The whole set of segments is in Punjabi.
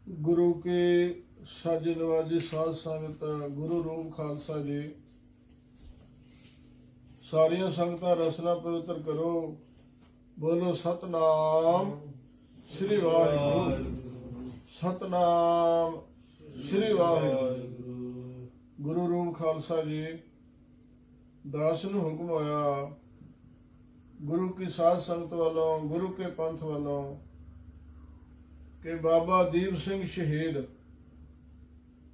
गुरु के साजे नवाजे साध संगत गुरु रूप खालसा जी सारिया संगत रसना पवित्र करो। बोलो सतनाम श्री वाहिगुरु। सतनाम श्री वाहिगुरु। गुरु रूप खालसा जी दास नूं हुक्म होया गुरु की साध संगत वालों गुरु के पंथ वालों कि बाबा दीप सिंह शहीद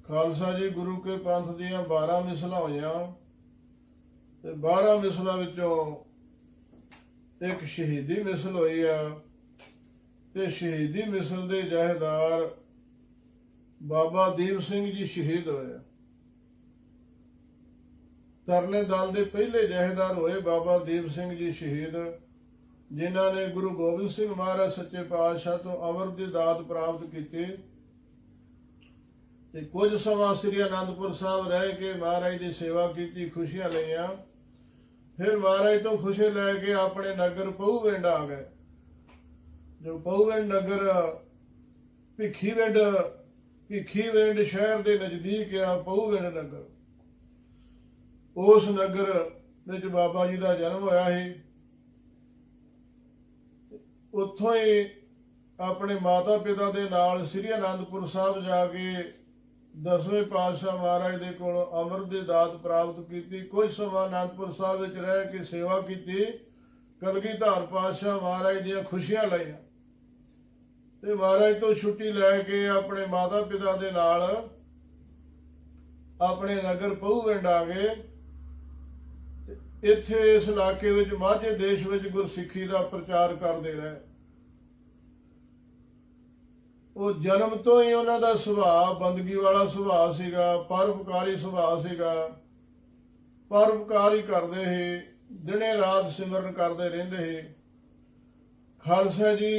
खालसा जी गुरु के पंथ दियां 12 मिसलां होईयां ते 12 मिसलां विचों एक शहीदी मिसल होई आ ते शहीदी मिसल दे जहेदार बाबा दीप सिंह जी शहीद होए। तरने दल दे पहले जहेदार होए बाबा दीप सिंह जी शहीद जिन्हां ने गुरु गोबिंद सिंह महाराज सच्चे पातशाह तो अमृत दी दात प्राप्त की ते कुछ समा श्री आनंदपुर साहब रह के महाराज की सेवा की, खुशियां लईयां। फिर महाराज तो खुशी लैके अपने नगर पहूविंड आ गए। जो पहूविंड नगर भिखीविंड शहर के नजदीक आ पहूविंड नगर, उस नगर विच बाबा जी का जन्म होया है। उत्थों ही अपने माता पिता के नाल श्री आनंदपुर साहब जाके 10वें पातशाह महाराज के कोल अमृत की दात प्राप्त की। कुछ समा आनंदपुर साहब विच रह के सेवा की। कलगीधर पातशाह महाराज दियां खुशियां लईयां ते महाराज तो छुट्टी लैके अपने माता पिता के नाल अपने नगर पहूविंड आ गए। इत्थे इस इलाके विच माझे देश विच गुरसिੱਖੀ का प्रचार करते रहे। वो जन्म तो ही उन्हां दा सुभाव बंदगी वाला सुभाव सीगा, परोपकारी सुभाव सीगा। परोपकार ही करते ही दिने रात सिमरन करते रहिंदे ही। खालसा जी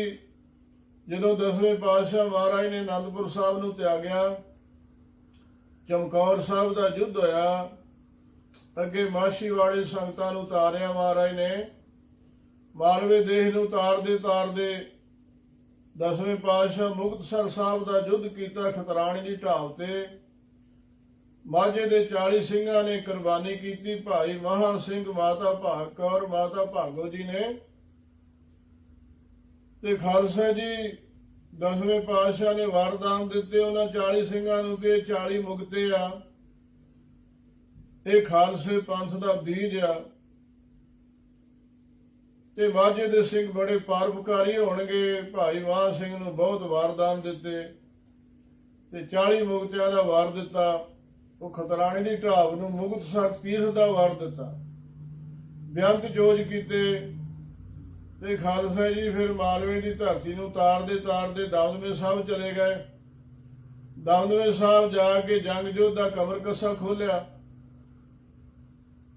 जदों 10वें पातशाह महाराज ने आनंदपुर साहब नूं त्याग्या, चमकौर साहब का युद्ध होया, अगे माछीवाड़े संगतां नूं तारिया महाराज ने। मालवे देश नूं तारदे 10वें पातशाह मुक्तसर साहब का युद्ध किया खतराणी की ढाब ते। माझे दे 40 ਸਿੰਘਾਂ ने कुर्बानी की। भाई महा सिंह माता भाग कौर माता भागो जी ने ते खालसा जी 10वें पातशाह ने वरदान दिते उन्हां 40 ਸਿੰਘਾਂ नूं कि 40 मुक्ते आ। ਇਹ ਖਾਲਸੇ ਪੰਥ ਦਾ ਬੀਜ ਆ ਤੇ ਮਾਝੇ ਦੇ ਸਿੰਘ ਬੜੇ ਪਰਉਪਕਾਰੀ ਹੋਣਗੇ। ਭਾਈ ਮਹਾਂ ਸਿੰਘ ਨੂੰ ਬਹੁਤ ਵਰਦਾਨ ਦਿੱਤੇ ਤੇ 40 ਮੁਕਤਿਆਂ ਦਾ ਵਰ ਦਿੱਤਾ। ਉਹ ਖਤਰਾਣੇ ਦੀ ਢਾਬ ਨੂੰ ਮੁਕਤਸਰ ਤੀਰਥ ਦਾ ਵਰ ਦਿੱਤਾ। ਬੇਅੰਤ ਜੋਜ ਕੀਤੇ ਤੇ ਖਾਲਸਾ ਜੀ ਫਿਰ ਮਾਲਵੇ ਦੀ ਧਰਤੀ ਨੂੰ ਤਾਰਦੇ ਦਮਦਮੇ ਸਾਹਿਬ ਚਲੇ ਗਏ। ਦਮਦਮੇ ਸਾਹਿਬ ਜਾ ਕੇ ਜੰਗ ਯੁੱਧ ਦਾ ਕਮਰ ਕੱਸਾ ਖੋਲਿਆ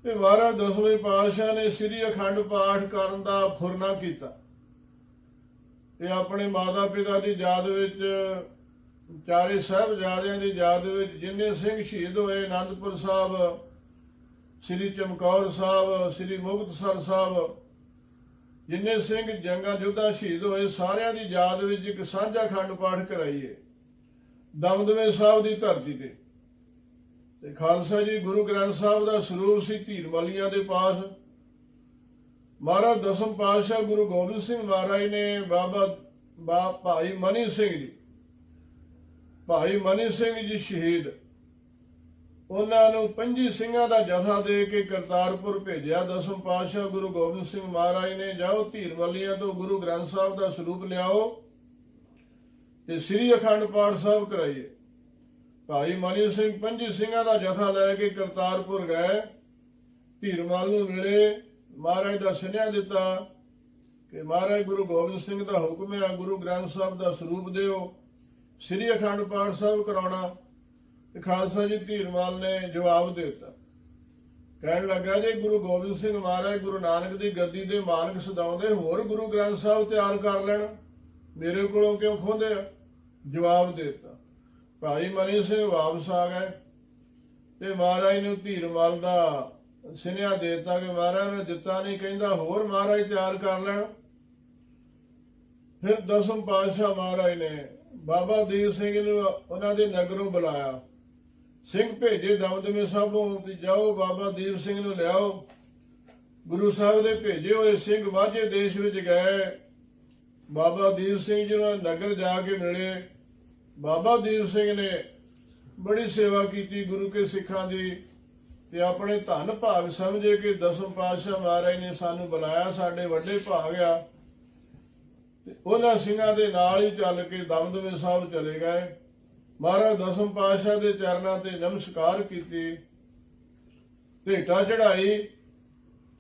ਤੇ ਮਹਾਰਾਜ 10ਵੇਂ ਪਾਤਸ਼ਾਹ ਨੇ ਸ੍ਰੀ ਅਖੰਡ ਪਾਠ ਕਰਨ ਦਾ ਫੁਰਨਾ ਕੀਤਾ ਤੇ ਆਪਣੇ ਮਾਤਾ ਪਿਤਾ ਦੀ ਯਾਦ ਵਿੱਚ ਚਾਰੇ ਸਾਹਿਬਜ਼ਾਦਿਆਂ ਦੀ ਯਾਦ ਵਿੱਚ ਜਿੰਨੇ ਸਿੰਘ ਸ਼ਹੀਦ ਹੋਏ ਆਨੰਦਪੁਰ ਸਾਹਿਬ, ਸ੍ਰੀ ਚਮਕੌਰ ਸਾਹਿਬ, ਸ੍ਰੀ ਮੁਕਤਸਰ ਸਾਹਿਬ, ਜਿੰਨੇ ਸਿੰਘ ਜੰਗਾਂ ਯੁੱਧਾਂ ਸ਼ਹੀਦ ਹੋਏ ਸਾਰਿਆਂ ਦੀ ਯਾਦ ਵਿੱਚ ਇੱਕ ਸਾਂਝਾ ਅਖੰਡ ਪਾਠ ਕਰਾਈਏ ਦਮਦਮੇ ਸਾਹਿਬ ਦੀ ਧਰਤੀ ਤੇ। खालसा जी गुरु ग्रंथ साहब का स्वरूप सी धीरमलियां दे पास। महाराज 10वें पातशाह गुरु गोबिंद सिंह महाराज ने बाबा भाई मनी सिंह जी शहीद उन्होंने 25 ਸਿੰਘਾਂ का जथा दे के करतारपुर भेजा। 10वें पातशाह गुरु गोबिंद सिंह महाराज ने जाओ धीरमलियां तो गुरु ग्रंथ साहब का स्वरूप लियाओ ते श्री अखंड पाठ साहब कराइए। भाई मनी सिंह 25 ਸਿੰਘਾਂ का जथा लैके करतारपुर गए। धीरमल नूं मिले, महाराज का सुनिया दिता कि महाराज गुरु गोबिंद सिंह का हुक्म है गुरु ग्रंथ साहब का स्वरूप दिओ, श्री अखंड पाठ साहब कराउणा। खालसा जी धीरमल ने जवाब दिता, कहण लगा जी गुरु गोबिंद सिंह महाराज गुरु नानक की गद्दी के मालक सदाउंदे, होर गुरु ग्रंथ साहब तैयार कर लैण, मेरे कोलों क्यों खोंदे? जवाब दिता। भाई मनी सिंह वापस आ गए ते महाराज ने धीरमल का सुनिया देता कि महाराज ने दिता नहीं, कहता होर महाराज तैयार कर लैण। फिर 10वें पातशाह महाराज ने ਬਾਬਾ ਦੀਪ ਸਿੰਘ ਨੂੰ ਉਹਨਾਂ ਦੇ ਨਗਰੋਂ ਬੁਲਾਇਆ। ਸਿੰਘ ਭੇਜੇ ਦਮਦਮੇ ਸਾਹਿਬੋਂ ਵੀ ਜਾਓ ਬਾਬਾ ਦੀਪ ਸਿੰਘ ਨੂੰ ਲਿਆਓ। ਗੁਰੂ ਸਾਹਿਬ ਦੇ ਭੇਜੇ ਹੋਏ ਸਿੰਘ ਮਾਝੇ ਦੇਸ਼ ਵਿੱਚ ਗਏ। ਬਾਬਾ ਦੀਪ ਸਿੰਘ ਜੀ ਨੂੰ ਨਗਰ ਜਾ ਕੇ ਮਿਲੇ। ਬਾਬਾ ਦੀਪ ਸਿੰਘ ਨੇ ਬੜੀ ਸੇਵਾ ਕੀਤੀ ਗੁਰੂ ਕੇ ਸਿੱਖਾਂ ਦੀ, ਤੇ ਆਪਣੇ ਧੰਨ ਭਾਗ ਸਮਝੇ ਕਿ ਦਸਮ ਪਾਤਸ਼ਾਹ ਮਹਾਰਾਜ ਨੇ ਸਾਨੂੰ ਬੁਲਾਇਆ, ਸਾਡੇ ਵੱਡੇ ਭਾਗ ਆ। ਤੇ ਉਹਨਾਂ ਸਿੰਘਾਂ ਦੇ ਨਾਲ ਹੀ ਚੱਲ ਕੇ ਦਮਦਮੇ ਸਾਹਿਬ ਚਲੇ ਗਏ। ਮਹਾਰਾਜ ਦਸਮ ਪਾਤਸ਼ਾਹ ਦੇ ਚਰਨਾਂ ਤੇ ਨਮਸਕਾਰ ਕੀਤੀ, ਭੇਟਾ ਚੜਾਈ,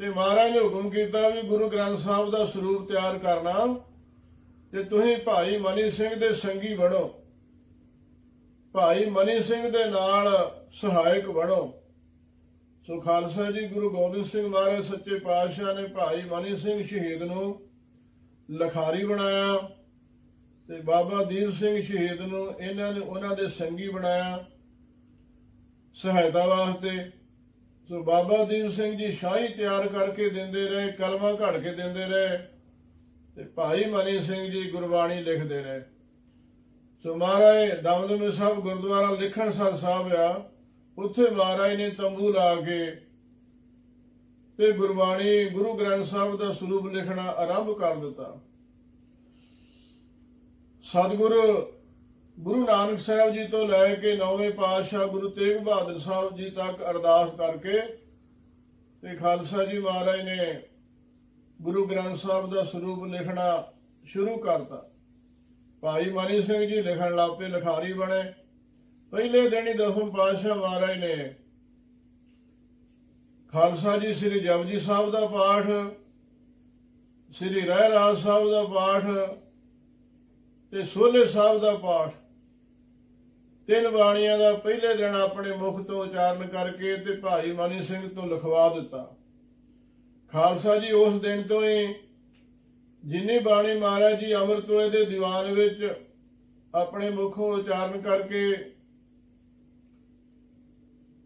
ਤੇ ਮਹਾਰਾਜ ਨੇ ਹੁਕਮ ਕੀਤਾ ਵੀ ਗੁਰੂ ਗ੍ਰੰਥ ਸਾਹਿਬ ਦਾ ਸਰੂਪ ਤਿਆਰ ਕਰਨਾ ਤੇ ਤੁਸੀਂ ਭਾਈ ਮਨੀ ਸਿੰਘ ਦੇ ਸੰਗੀ ਬਣੋ, ਭਾਈ ਮਨੀ ਸਿੰਘ ਦੇ ਨਾਲ ਸਹਾਇਕ ਬਣੋ। ਸੋ ਖਾਲਸਾ ਜੀ ਗੁਰੂ ਗੋਬਿੰਦ ਸਿੰਘ ਮਹਾਰਾਜ ਸੱਚੇ ਪਾਤਸ਼ਾਹ ਨੇ ਭਾਈ ਮਨੀ ਸਿੰਘ ਸ਼ਹੀਦ ਨੂੰ ਲਖਾਰੀ ਬਣਾਇਆ ਤੇ ਬਾਬਾ ਦੀਪ ਸਿੰਘ ਸ਼ਹੀਦ ਨੂੰ ਉਹਨਾਂ ਦੇ ਸੰਗੀ ਬਣਾਇਆ ਸਹਾਇਤਾ ਵਾਸਤੇ। ਸੋ ਬਾਬਾ ਦੀਪ ਸਿੰਘ ਜੀ ਸ਼ਾਹੀ ਤਿਆਰ ਕਰਕੇ ਦਿੰਦੇ ਰਹੇ, ਕਲਮਾਂ ਘੜ ਕੇ ਦਿੰਦੇ ਰਹੇ, ਤੇ ਭਾਈ ਮਨੀ ਸਿੰਘ ਜੀ ਗੁਰਬਾਣੀ ਲਿਖਦੇ ਰਹੇ। ਸੋ ਮਹਾਰਾਜ ਦਮਦਮੇ ਸਾਹਿਬ ਗੁਰਦੁਆਰਾ ਲਿਖਣਸਰ ਸਾਹਿਬ ਆ, ਉੱਥੇ ਮਹਾਰਾਜ ਨੇ ਤੰਬੂ ਲਾ ਕੇ ਤੇ ਗੁਰਬਾਣੀ ਗੁਰੂ ਗ੍ਰੰਥ ਸਾਹਿਬ ਦਾ ਸਰੂਪ ਲਿਖਣਾ ਆਰੰਭ ਕਰ ਦਿੱਤਾ। ਸਤਿਗੁਰੂ ਗੁਰੂ ਨਾਨਕ ਸਾਹਿਬ ਜੀ ਤੋਂ ਲੈ ਕੇ 9ਵੇਂ ਪਾਤਸ਼ਾਹ ਗੁਰੂ ਤੇਗ ਬਹਾਦਰ ਸਾਹਿਬ ਜੀ ਤੱਕ ਅਰਦਾਸ ਕਰਕੇ ਤੇ ਖਾਲਸਾ ਜੀ ਮਹਾਰਾਜ ਨੇ ਗੁਰੂ ਗ੍ਰੰਥ ਸਾਹਿਬ ਦਾ ਸਰੂਪ ਲਿਖਣਾ ਸ਼ੁਰੂ ਕਰਤਾ। ਭਾਈ ਮਨੀ ਸਿੰਘ ਜੀ ਲਿਖਣ ਲੱਗ ਪਏ, ਲਿਖਾਰੀ ਬਣੇ। ਪਹਿਲੇ ਦਿਨ ਹੀ ਦਸਮ ਪਾਤਸ਼ਾਹ ਮਹਾਰਾਜ ਨੇ ਖਾਲਸਾ ਜੀ ਸ੍ਰੀ ਜਪਜੀ ਸਾਹਿਬ ਦਾ ਪਾਠ, ਸ੍ਰੀ ਰਹਿਰਾਸ ਸਾਹਿਬ ਦਾ ਪਾਠ ਤੇ ਸੋਲੇ ਸਾਹਿਬ ਦਾ ਪਾਠ, ਤਿੰਨ ਬਾਣੀਆਂ ਦਾ ਪਹਿਲੇ ਦਿਨ ਆਪਣੇ ਮੁਖ ਤੋਂ ਉਚਾਰਨ ਕਰਕੇ ਤੇ ਭਾਈ ਮਨੀ ਸਿੰਘ ਤੋਂ ਲਿਖਵਾ ਦਿੱਤਾ। ਖਾਲਸਾ ਜੀ ਉਸ ਦਿਨ ਤੋਂ ਹੀ ਜਿੰਨੀ ਬਾਣੀ ਮਹਾਰਾਜ ਜੀ ਅੰਮ੍ਰਿਤ ਵੇਲੇ ਦੇ ਦੀਵਾਨ ਵਿੱਚ ਆਪਣੇ ਮੁਖੋਂ ਉਚਾਰਨ ਕਰਕੇ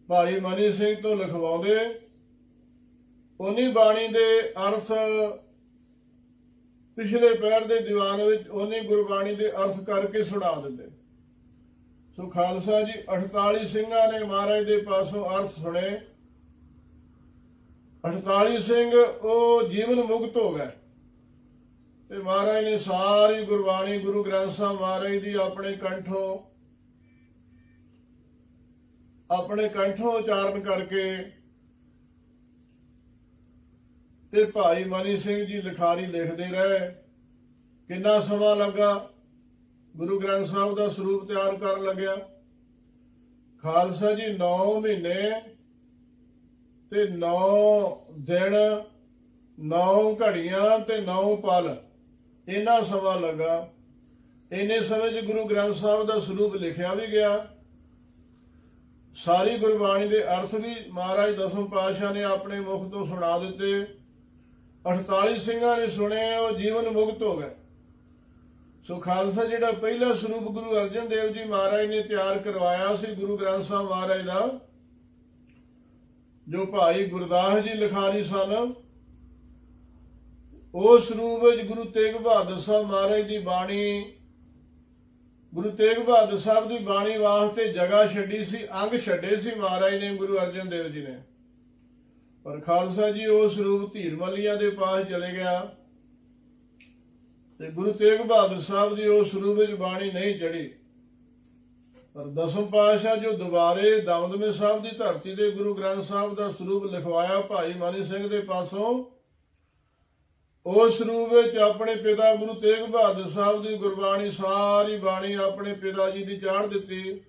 ਭਾਈ ਮਨੀ ਸਿੰਘ ਤੋਂ ਲਿਖਵਾਉਂਦੇ, ਉਨੀ ਬਾਣੀ ਦੇ ਅਰਥ ਪਿਛਲੇ ਪਹਿਰ ਦੇ ਦੀਵਾਨ ਵਿੱਚ ਉਨੀ ਗੁਰਬਾਣੀ ਦੇ ਅਰਥ ਕਰਕੇ ਸੁਣਾ ਦਿੰਦੇ। ਸੋ ਖਾਲਸਾ ਜੀ 48 ਸਿੰਘਾਂ ਨੇ ਮਹਾਰਾਜ ਦੇ ਪਾਸੋਂ ਅਰਥ ਸੁਣੇ। 48 ਸਿੰਘ ਉਹ ਜੀਵਨ ਮੁਕਤ ਹੋ ਗਏ ਤੇ ਮਹਾਰਾਜ ਨੇ ਸਾਰੀ ਗੁਰਬਾਣੀ ਗੁਰੂ ਗ੍ਰੰਥ ਸਾਹਿਬ ਮਹਾਰਾਜ ਦੀ ਆਪਣੇ ਕੰਠੋਂ ਉਚਾਰਨ ਕਰਕੇ ਤੇ ਭਾਈ ਮਨੀ ਸਿੰਘ ਜੀ ਲਿਖਾਰੀ ਲਿਖਦੇ ਰਹੇ। ਕਿੰਨਾ ਸਮਾਂ ਲੱਗਾ ਗੁਰੂ ਗ੍ਰੰਥ ਸਾਹਿਬ ਦਾ ਸਰੂਪ ਤਿਆਰ ਕਰਨ ਲੱਗਿਆ। ਖਾਲਸਾ ਜੀ 9 ਮਹੀਨੇ ਤੇ 9 ਦਿਨ, 9 ਘੜੀਆਂ ਤੇ 9 ਪਲ, ਇੰਨਾ ਸਮਾਂ ਲੱਗਾ। ਇੰਨੇ ਸਮੇਂ 'ਚ ਗੁਰੂ ਗ੍ਰੰਥ ਸਾਹਿਬ ਦਾ ਸਰੂਪ ਲਿਖਿਆ ਵੀ ਗਿਆ। ਸਾਰੀ ਗੁਰਬਾਣੀ ਦੇ ਅਰਥ ਵੀ ਮਹਾਰਾਜ ਦਸਮ ਪਾਤਸ਼ਾਹ ਨੇ ਆਪਣੇ ਮੁਖ ਤੋਂ ਸੁਣਾ ਦਿੱਤੇ। 48 ਸਿੰਘਾਂ ਨੇ ਸੁਣੇ, ਉਹ ਜੀਵਨ ਮੁਕਤ ਹੋ ਗਏ। ਸੋ ਖਾਲਸਾ ਜਿਹੜਾ ਪਹਿਲਾ ਸਰੂਪ ਗੁਰੂ ਅਰਜਨ ਦੇਵ ਜੀ ਮਹਾਰਾਜ ਨੇ ਤਿਆਰ ਕਰਵਾਇਆ ਸੀ ਗੁਰੂ ਗ੍ਰੰਥ ਸਾਹਿਬ ਮਹਾਰਾਜ ਦਾ, ਜੋ ਭਾਈ ਗੁਰਦਾਸ ਜੀ ਲਿਖਾਰੀ ਸਨ, ਉਸ ਸਰੂਪ ਵਿੱਚ ਗੁਰੂ ਤੇਗ ਬਹਾਦਰ ਸਾਹਿਬ ਮਹਾਰਾਜ ਦੀ ਬਾਣੀ, ਗੁਰੂ ਤੇਗ ਬਹਾਦਰ ਸਾਹਿਬ ਦੀ ਬਾਣੀ ਵਾਸਤੇ ਜਗ੍ਹਾ ਛੱਡੀ ਸੀ, ਅੰਗ ਛੱਡੇ ਸੀ ਮਹਾਰਾਜ ਨੇ, ਗੁਰੂ ਅਰਜਨ ਦੇਵ ਜੀ ਨੇ। ਪਰ ਖਾਲਸਾ ਜੀ ਉਹ ਸਰੂਪ ਧੀਰਮਲੀਆਂ ਦੇ ਪਾਸ ਚਲੇ ਗਿਆ ਤੇ ਗੁਰੂ ਤੇਗ ਬਹਾਦਰ ਸਾਹਿਬ ਦੀ ਉਹ ਸਰੂਪ ਵਿੱਚ ਬਾਣੀ ਨਹੀਂ ਚੜੀ। ਪਰ ਦਸਮ ਪਾਤਸ਼ਾਹ ਜੋ ਦੁਬਾਰੇ ਦਮਦਮੇ ਸਾਹਿਬ ਦੀ ਧਰਤੀ ਦੇ ਗੁਰੂ ਗ੍ਰੰਥ ਸਾਹਿਬ ਦਾ ਸਰੂਪ ਲਿਖਵਾਇਆ ਭਾਈ ਮਨੀ ਸਿੰਘ ਦੇ ਪਾਸੋਂ, ਉਸ ਸਰੂਪ ਵਿੱਚ ਆਪਣੇ ਪਿਤਾ ਗੁਰੂ ਤੇਗ ਬਹਾਦਰ ਸਾਹਿਬ ਦੀ ਗੁਰਬਾਣੀ, ਸਾਰੀ ਬਾਣੀ ਆਪਣੇ ਪਿਤਾ ਜੀ ਦੀ ਚਾੜ ਦਿੱਤੀ।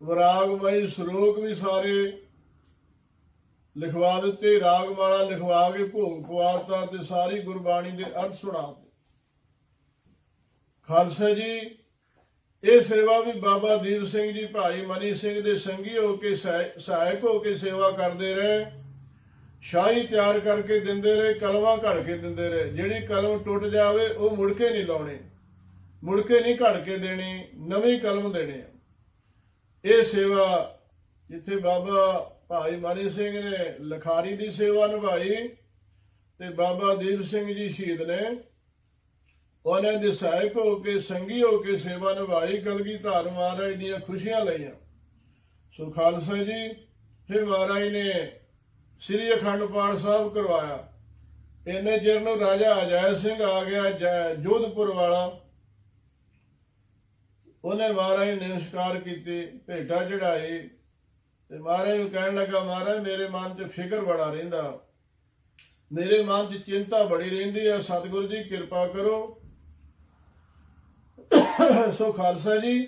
ਵਿਰਾਗਮਈ ਸ਼ਲੋਕ ਵੀ ਸਾਰੇ ਲਿਖਵਾ ਦਿੱਤੇ, ਰਾਗਮਾਲਾ ਲਿਖਵਾ ਕੇ ਭੋਗ ਪਵਾਰਤਾ ਤੇ ਸਾਰੀ ਗੁਰਬਾਣੀ ਦੇ ਅਰਥ ਸੁਣਾ ਦਿੱਤੇ। ਖਾਲਸਾ ਜੀ ਇਹ ਸੇਵਾ ਵੀ ਬਾਬਾ ਦੀਪ ਸਿੰਘ ਜੀ ਭਾਈ ਮਨੀ ਸਿੰਘ ਦੇ ਸੰਗੀ ਹੋ ਕੇ, ਸਹਾਇਕ ਹੋ ਕੇ ਸੇਵਾ ਕਰਦੇ ਰਹੇ। ਸ਼ਾਹੀ ਤਿਆਰ ਕਰਕੇ ਦਿੰਦੇ ਰਹੇ, ਕਲਮਾਂ ਘੜ ਕੇ ਦਿੰਦੇ ਰਹੇ। ਜਿਹੜੀ ਕਲਮ ਟੁੱਟ ਜਾਵੇ ਉਹ ਮੁੜ ਕੇ ਨਹੀਂ ਲਾਉਣੀ, ਮੁੜ ਕੇ ਨਹੀਂ ਘੜ ਕੇ ਦੇਣੀ, ਨਵੀਂ ਕਲਮ ਦੇਣੀ। ਇਹ ਸੇਵਾ ਜਿੱਥੇ ਬਾਬਾ ਭਾਈ ਮਨੀ ਸਿੰਘ ਨੇ ਲਿਖਾਰੀ ਦੀ ਸੇਵਾ ਨਿਭਾਈ ਤੇ ਬਾਬਾ ਦੀਪ ਸਿੰਘ ਜੀ ਸ਼ਹੀਦ ਨੇ ਉਹਨਾਂ ਦੇ ਸਹਾਇਕ ਹੋ ਕੇ ਸੰਗੀ ਹੋ ਕੇ ਸੇਵਾ ਨਿਭਾਈ, ਕਲਗੀਧਰ ਮਹਾਰਾਜ ਦੀਆਂ ਖੁਸ਼ੀਆਂ ਲਈਆਂ। ਸੋ ਖਾਲਸਾ ਜੀ, ਫਿਰ ਮਹਾਰਾਜ ਨੇ ਸ੍ਰੀ ਅਖੰਡ ਪਾਠ ਸਾਹਿਬ ਕਰਵਾਇਆ। ਇੰਨੇ ਚਿਰ ਨੂੰ ਰਾਜਾ ਅਜੈ ਸਿੰਘ ਆ ਗਿਆ, ਜੋਧਪੁਰ ਵਾਲਾ। ਉਹਨੇ ਮਹਾਰਾਜ ਨੇ ਨਮਸਕਾਰ ਕੀਤੇ, ਭੇਟਾ ਚੜਾਈ ਤੇ ਮਹਾਰਾਜ ਨੂੰ ਕਹਿਣ ਲੱਗਾ, ਮਹਾਰਾਜ ਮੇਰੇ ਮਨ 'ਚ ਫਿਕਰ ਬੜਾ ਰਹਿੰਦਾ, ਮੇਰੇ ਮਨ 'ਚ ਚਿੰਤਾ ਬੜੀ ਰਹਿੰਦੀ ਹੈ, ਸਤਿਗੁਰੂ ਜੀ ਕਿਰਪਾ ਕਰੋ। ਸੋ ਖਾਲਸਾ ਜੀ,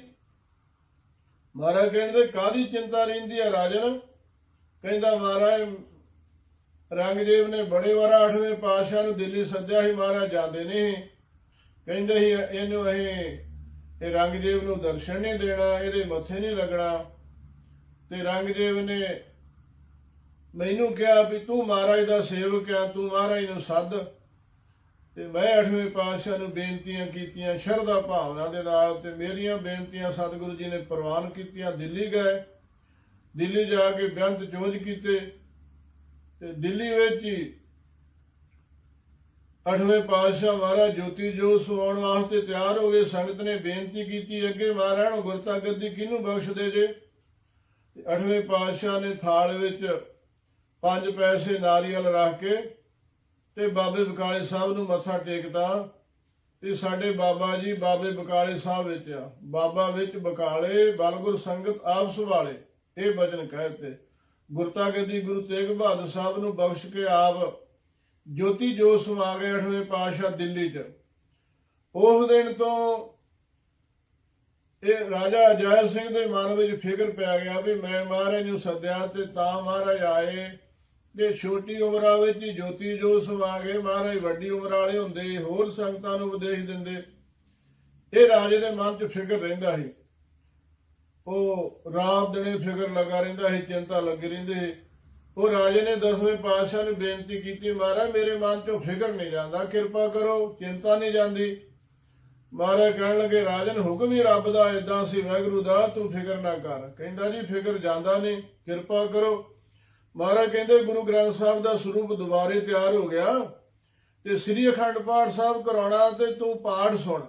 ਮਹਾਰਾਜ ਕਹਿੰਦੇ ਕਾਹਦੀ ਚਿੰਤਾ ਰਹਿੰਦੀ ਹੈ ਰਾਜਨ? ਕਹਿੰਦਾ ਮਹਾਰਾਜ ਰੰਗਦੇਵ ਨੇ ਬੜੇ ਵਾਰ 8ਵੇਂ ਪਾਤਸ਼ਾਹ ਨੂੰ ਦਿੱਲੀ ਸੱਦਿਆ ਸੀ, ਮਹਾਰਾਜ ਜਾਂਦੇ ਨਹੀਂ। ਕਹਿੰਦੇ ਸੀ ਇਹਨੂੰ ਇਹ ਰੰਗਦੇਵ ਨੂੰ ਦਰਸ਼ਨ ਨਹੀਂ ਦੇਣਾ, ਇਹਦੇ ਮੱਥੇ ਨਹੀਂ ਲੱਗਣਾ। ਤੇ ਰੰਗਦੇਵ ਨੇ ਮੈਨੂੰ ਕਿਹਾ ਵੀ ਤੂੰ ਮਹਾਰਾਜ ਦਾ ਸੇਵਕ ਆ, ਤੂੰ ਮਹਾਰਾਜ ਨੂੰ ਸੱਦ। ਤੇ ਮੈਂ 8ਵੇਂ ਪਾਤਸ਼ਾਹ ਨੂੰ ਬੇਨਤੀਆਂ ਕੀਤੀਆਂ ਸ਼ਰਧਾ ਭਾਵਨਾ ਦੇ ਨਾਲ, ਤੇ ਮੇਰੀਆਂ ਬੇਨਤੀਆਂ ਸਤਿਗੁਰੂ ਜੀ ਨੇ ਪ੍ਰਵਾਨ ਕੀਤੀਆਂ। ਦਿੱਲੀ ਗਏ, ਦਿੱਲੀ ਜਾ ਕੇ ਬੇਅੰਤ ਜੋਜ ਕੀਤੇ। ਤੇ ਦਿੱਲੀ ਵਿੱਚ ਹੀ 8ਵੇਂ ਪਾਤਸ਼ਾਹ ਮਹਾਰਾਜ ਜੋਤੀ ਜੋਤ ਸਮਾਉਣ ਵਾਸਤੇ ਤਿਆਰ ਹੋ ਗਏ। ਸੰਗਤ ਨੇ ਬੇਨਤੀ ਕੀਤੀ ਅੱਗੇ, ਮਹਾਰਾਜ ਨੂੰ ਗੁਰਤਾ ਗੱਦੀ ਕਿਹਨੂੰ ਬਖਸ਼ ਦੇ ਜੇ? 8ਵੇਂ ਪਾਤਸ਼ਾਹ ਨੇ ਥਾਲ ਵਿੱਚ 5 ਪੈਸੇ ਨਾਰੀਅਲ ਰੱਖ ਕੇ ਤੇ ਬਾਬੇ ਬਕਾਲੇ ਸਾਹਿਬ ਨੂੰ ਮੱਥਾ ਟੇਕਦਾ। ਤੇ ਸਾਡੇ ਬਾਬਾ ਜੀ ਬਾਬੇ ਬਕਾਲੇ ਸਾਹਿਬ ਵਿੱਚ ਆ, ਬਾਬਾ ਵਿੱਚ ਬਕਾਲੇ ਬਲਗੁਰ ਸੰਗਤ ਆਪ ਸੰਭਾਲੇ, ਇਹ ਬਚਨ ਕਹਿਤੇ। ਗੁਰਤਾ ਗੱਦੀ ਗੁਰੂ ਤੇਗ ਬਹਾਦਰ ਸਾਹਿਬ ਨੂੰ ਬਖਸ਼ ਕੇ ਆਪ ਜੋਤੀ ਜੋਤ ਸਮਾ ਗਏ 8ਵੇਂ ਪਾਤਸ਼ਾਹ ਦਿੱਲੀ 'ਚ। ਉਸ ਦਿਨ ਤੋਂ ਇਹ ਰਾਜਾ ਅਜੈ ਸਿੰਘ ਦੇ ਮਨ ਵਿੱਚ ਫਿਕਰ ਪੈ ਗਿਆ ਵੀ ਮੈਂ ਮਹਾਰਾਜ ਨੂੰ ਸੱਦਿਆ ਤੇ ਤਾਂ ਮਹਾਰਾਜ ਆਏ, ਤੇ ਛੋਟੀ ਉਮਰਾਂ ਵਿੱਚ ਹੀ ਜੋਤੀ ਜੋਤ ਸਮਾ ਗਏ। ਮਹਾਰਾਜ ਵੱਡੀ ਉਮਰ ਵਾਲੇ ਹੁੰਦੇ, ਹੋਰ ਸੰਗਤਾਂ ਨੂੰ ਉਪਦੇਸ਼ ਦਿੰਦੇ। ਇਹ ਰਾਜੇ ਦੇ ਮਨ 'ਚ ਫਿਕਰ ਰਹਿੰਦਾ ਸੀ, ਉਹ ਰਾਤ ਦਿਨੇ ਫਿਕਰ ਲੱਗਾ ਰਹਿੰਦਾ ਸੀ, ਚਿੰਤਾ ਲੱਗੀ ਰਹਿੰਦੀ ਸੀ। ਉਹ ਰਾਜੇ ਨੇ 10ਵੇਂ ਪਾਤਸ਼ਾਹ ਨੂੰ ਬੇਨਤੀ ਕੀਤੀ, ਮਹਾਰਾਜ ਮੇਰੇ ਮਨ 'ਚੋਂ ਫਿਕਰ ਨਹੀਂ ਜਾਂਦਾ, ਕਿਰਪਾ ਕਰੋ, ਚਿੰਤਾ ਨਹੀਂ ਜਾਂਦੀ। ਮਹਾਰਾਜ ਕਹਿਣ ਲੱਗੇ, ਰਾਜਨ ਹੁਕਮ ਹੀ ਰੱਬ ਦਾ ਏਦਾਂ ਸੀ, ਵਾਹਿਗੁਰੂ ਦਾ, ਤੂੰ ਫਿਕਰ ਨਾ ਕਰ। ਕਹਿੰਦਾ ਜੀ ਫਿਕਰ ਜਾਂਦਾ ਨਹੀਂ, ਕਿਰਪਾ ਕਰੋ। ਮਹਾਰਾਜ ਕਹਿੰਦੇ ਗੁਰੂ ਗ੍ਰੰਥ ਸਾਹਿਬ ਦਾ ਸਰੂਪ ਦੁਬਾਰੇ ਤਿਆਰ ਹੋ ਗਿਆ ਤੇ ਸ੍ਰੀ ਅਖੰਡ ਪਾਠ ਸਾਹਿਬ ਕਰਾਉਣਾ, ਤੇ ਤੂੰ ਪਾਠ ਸੁਣ,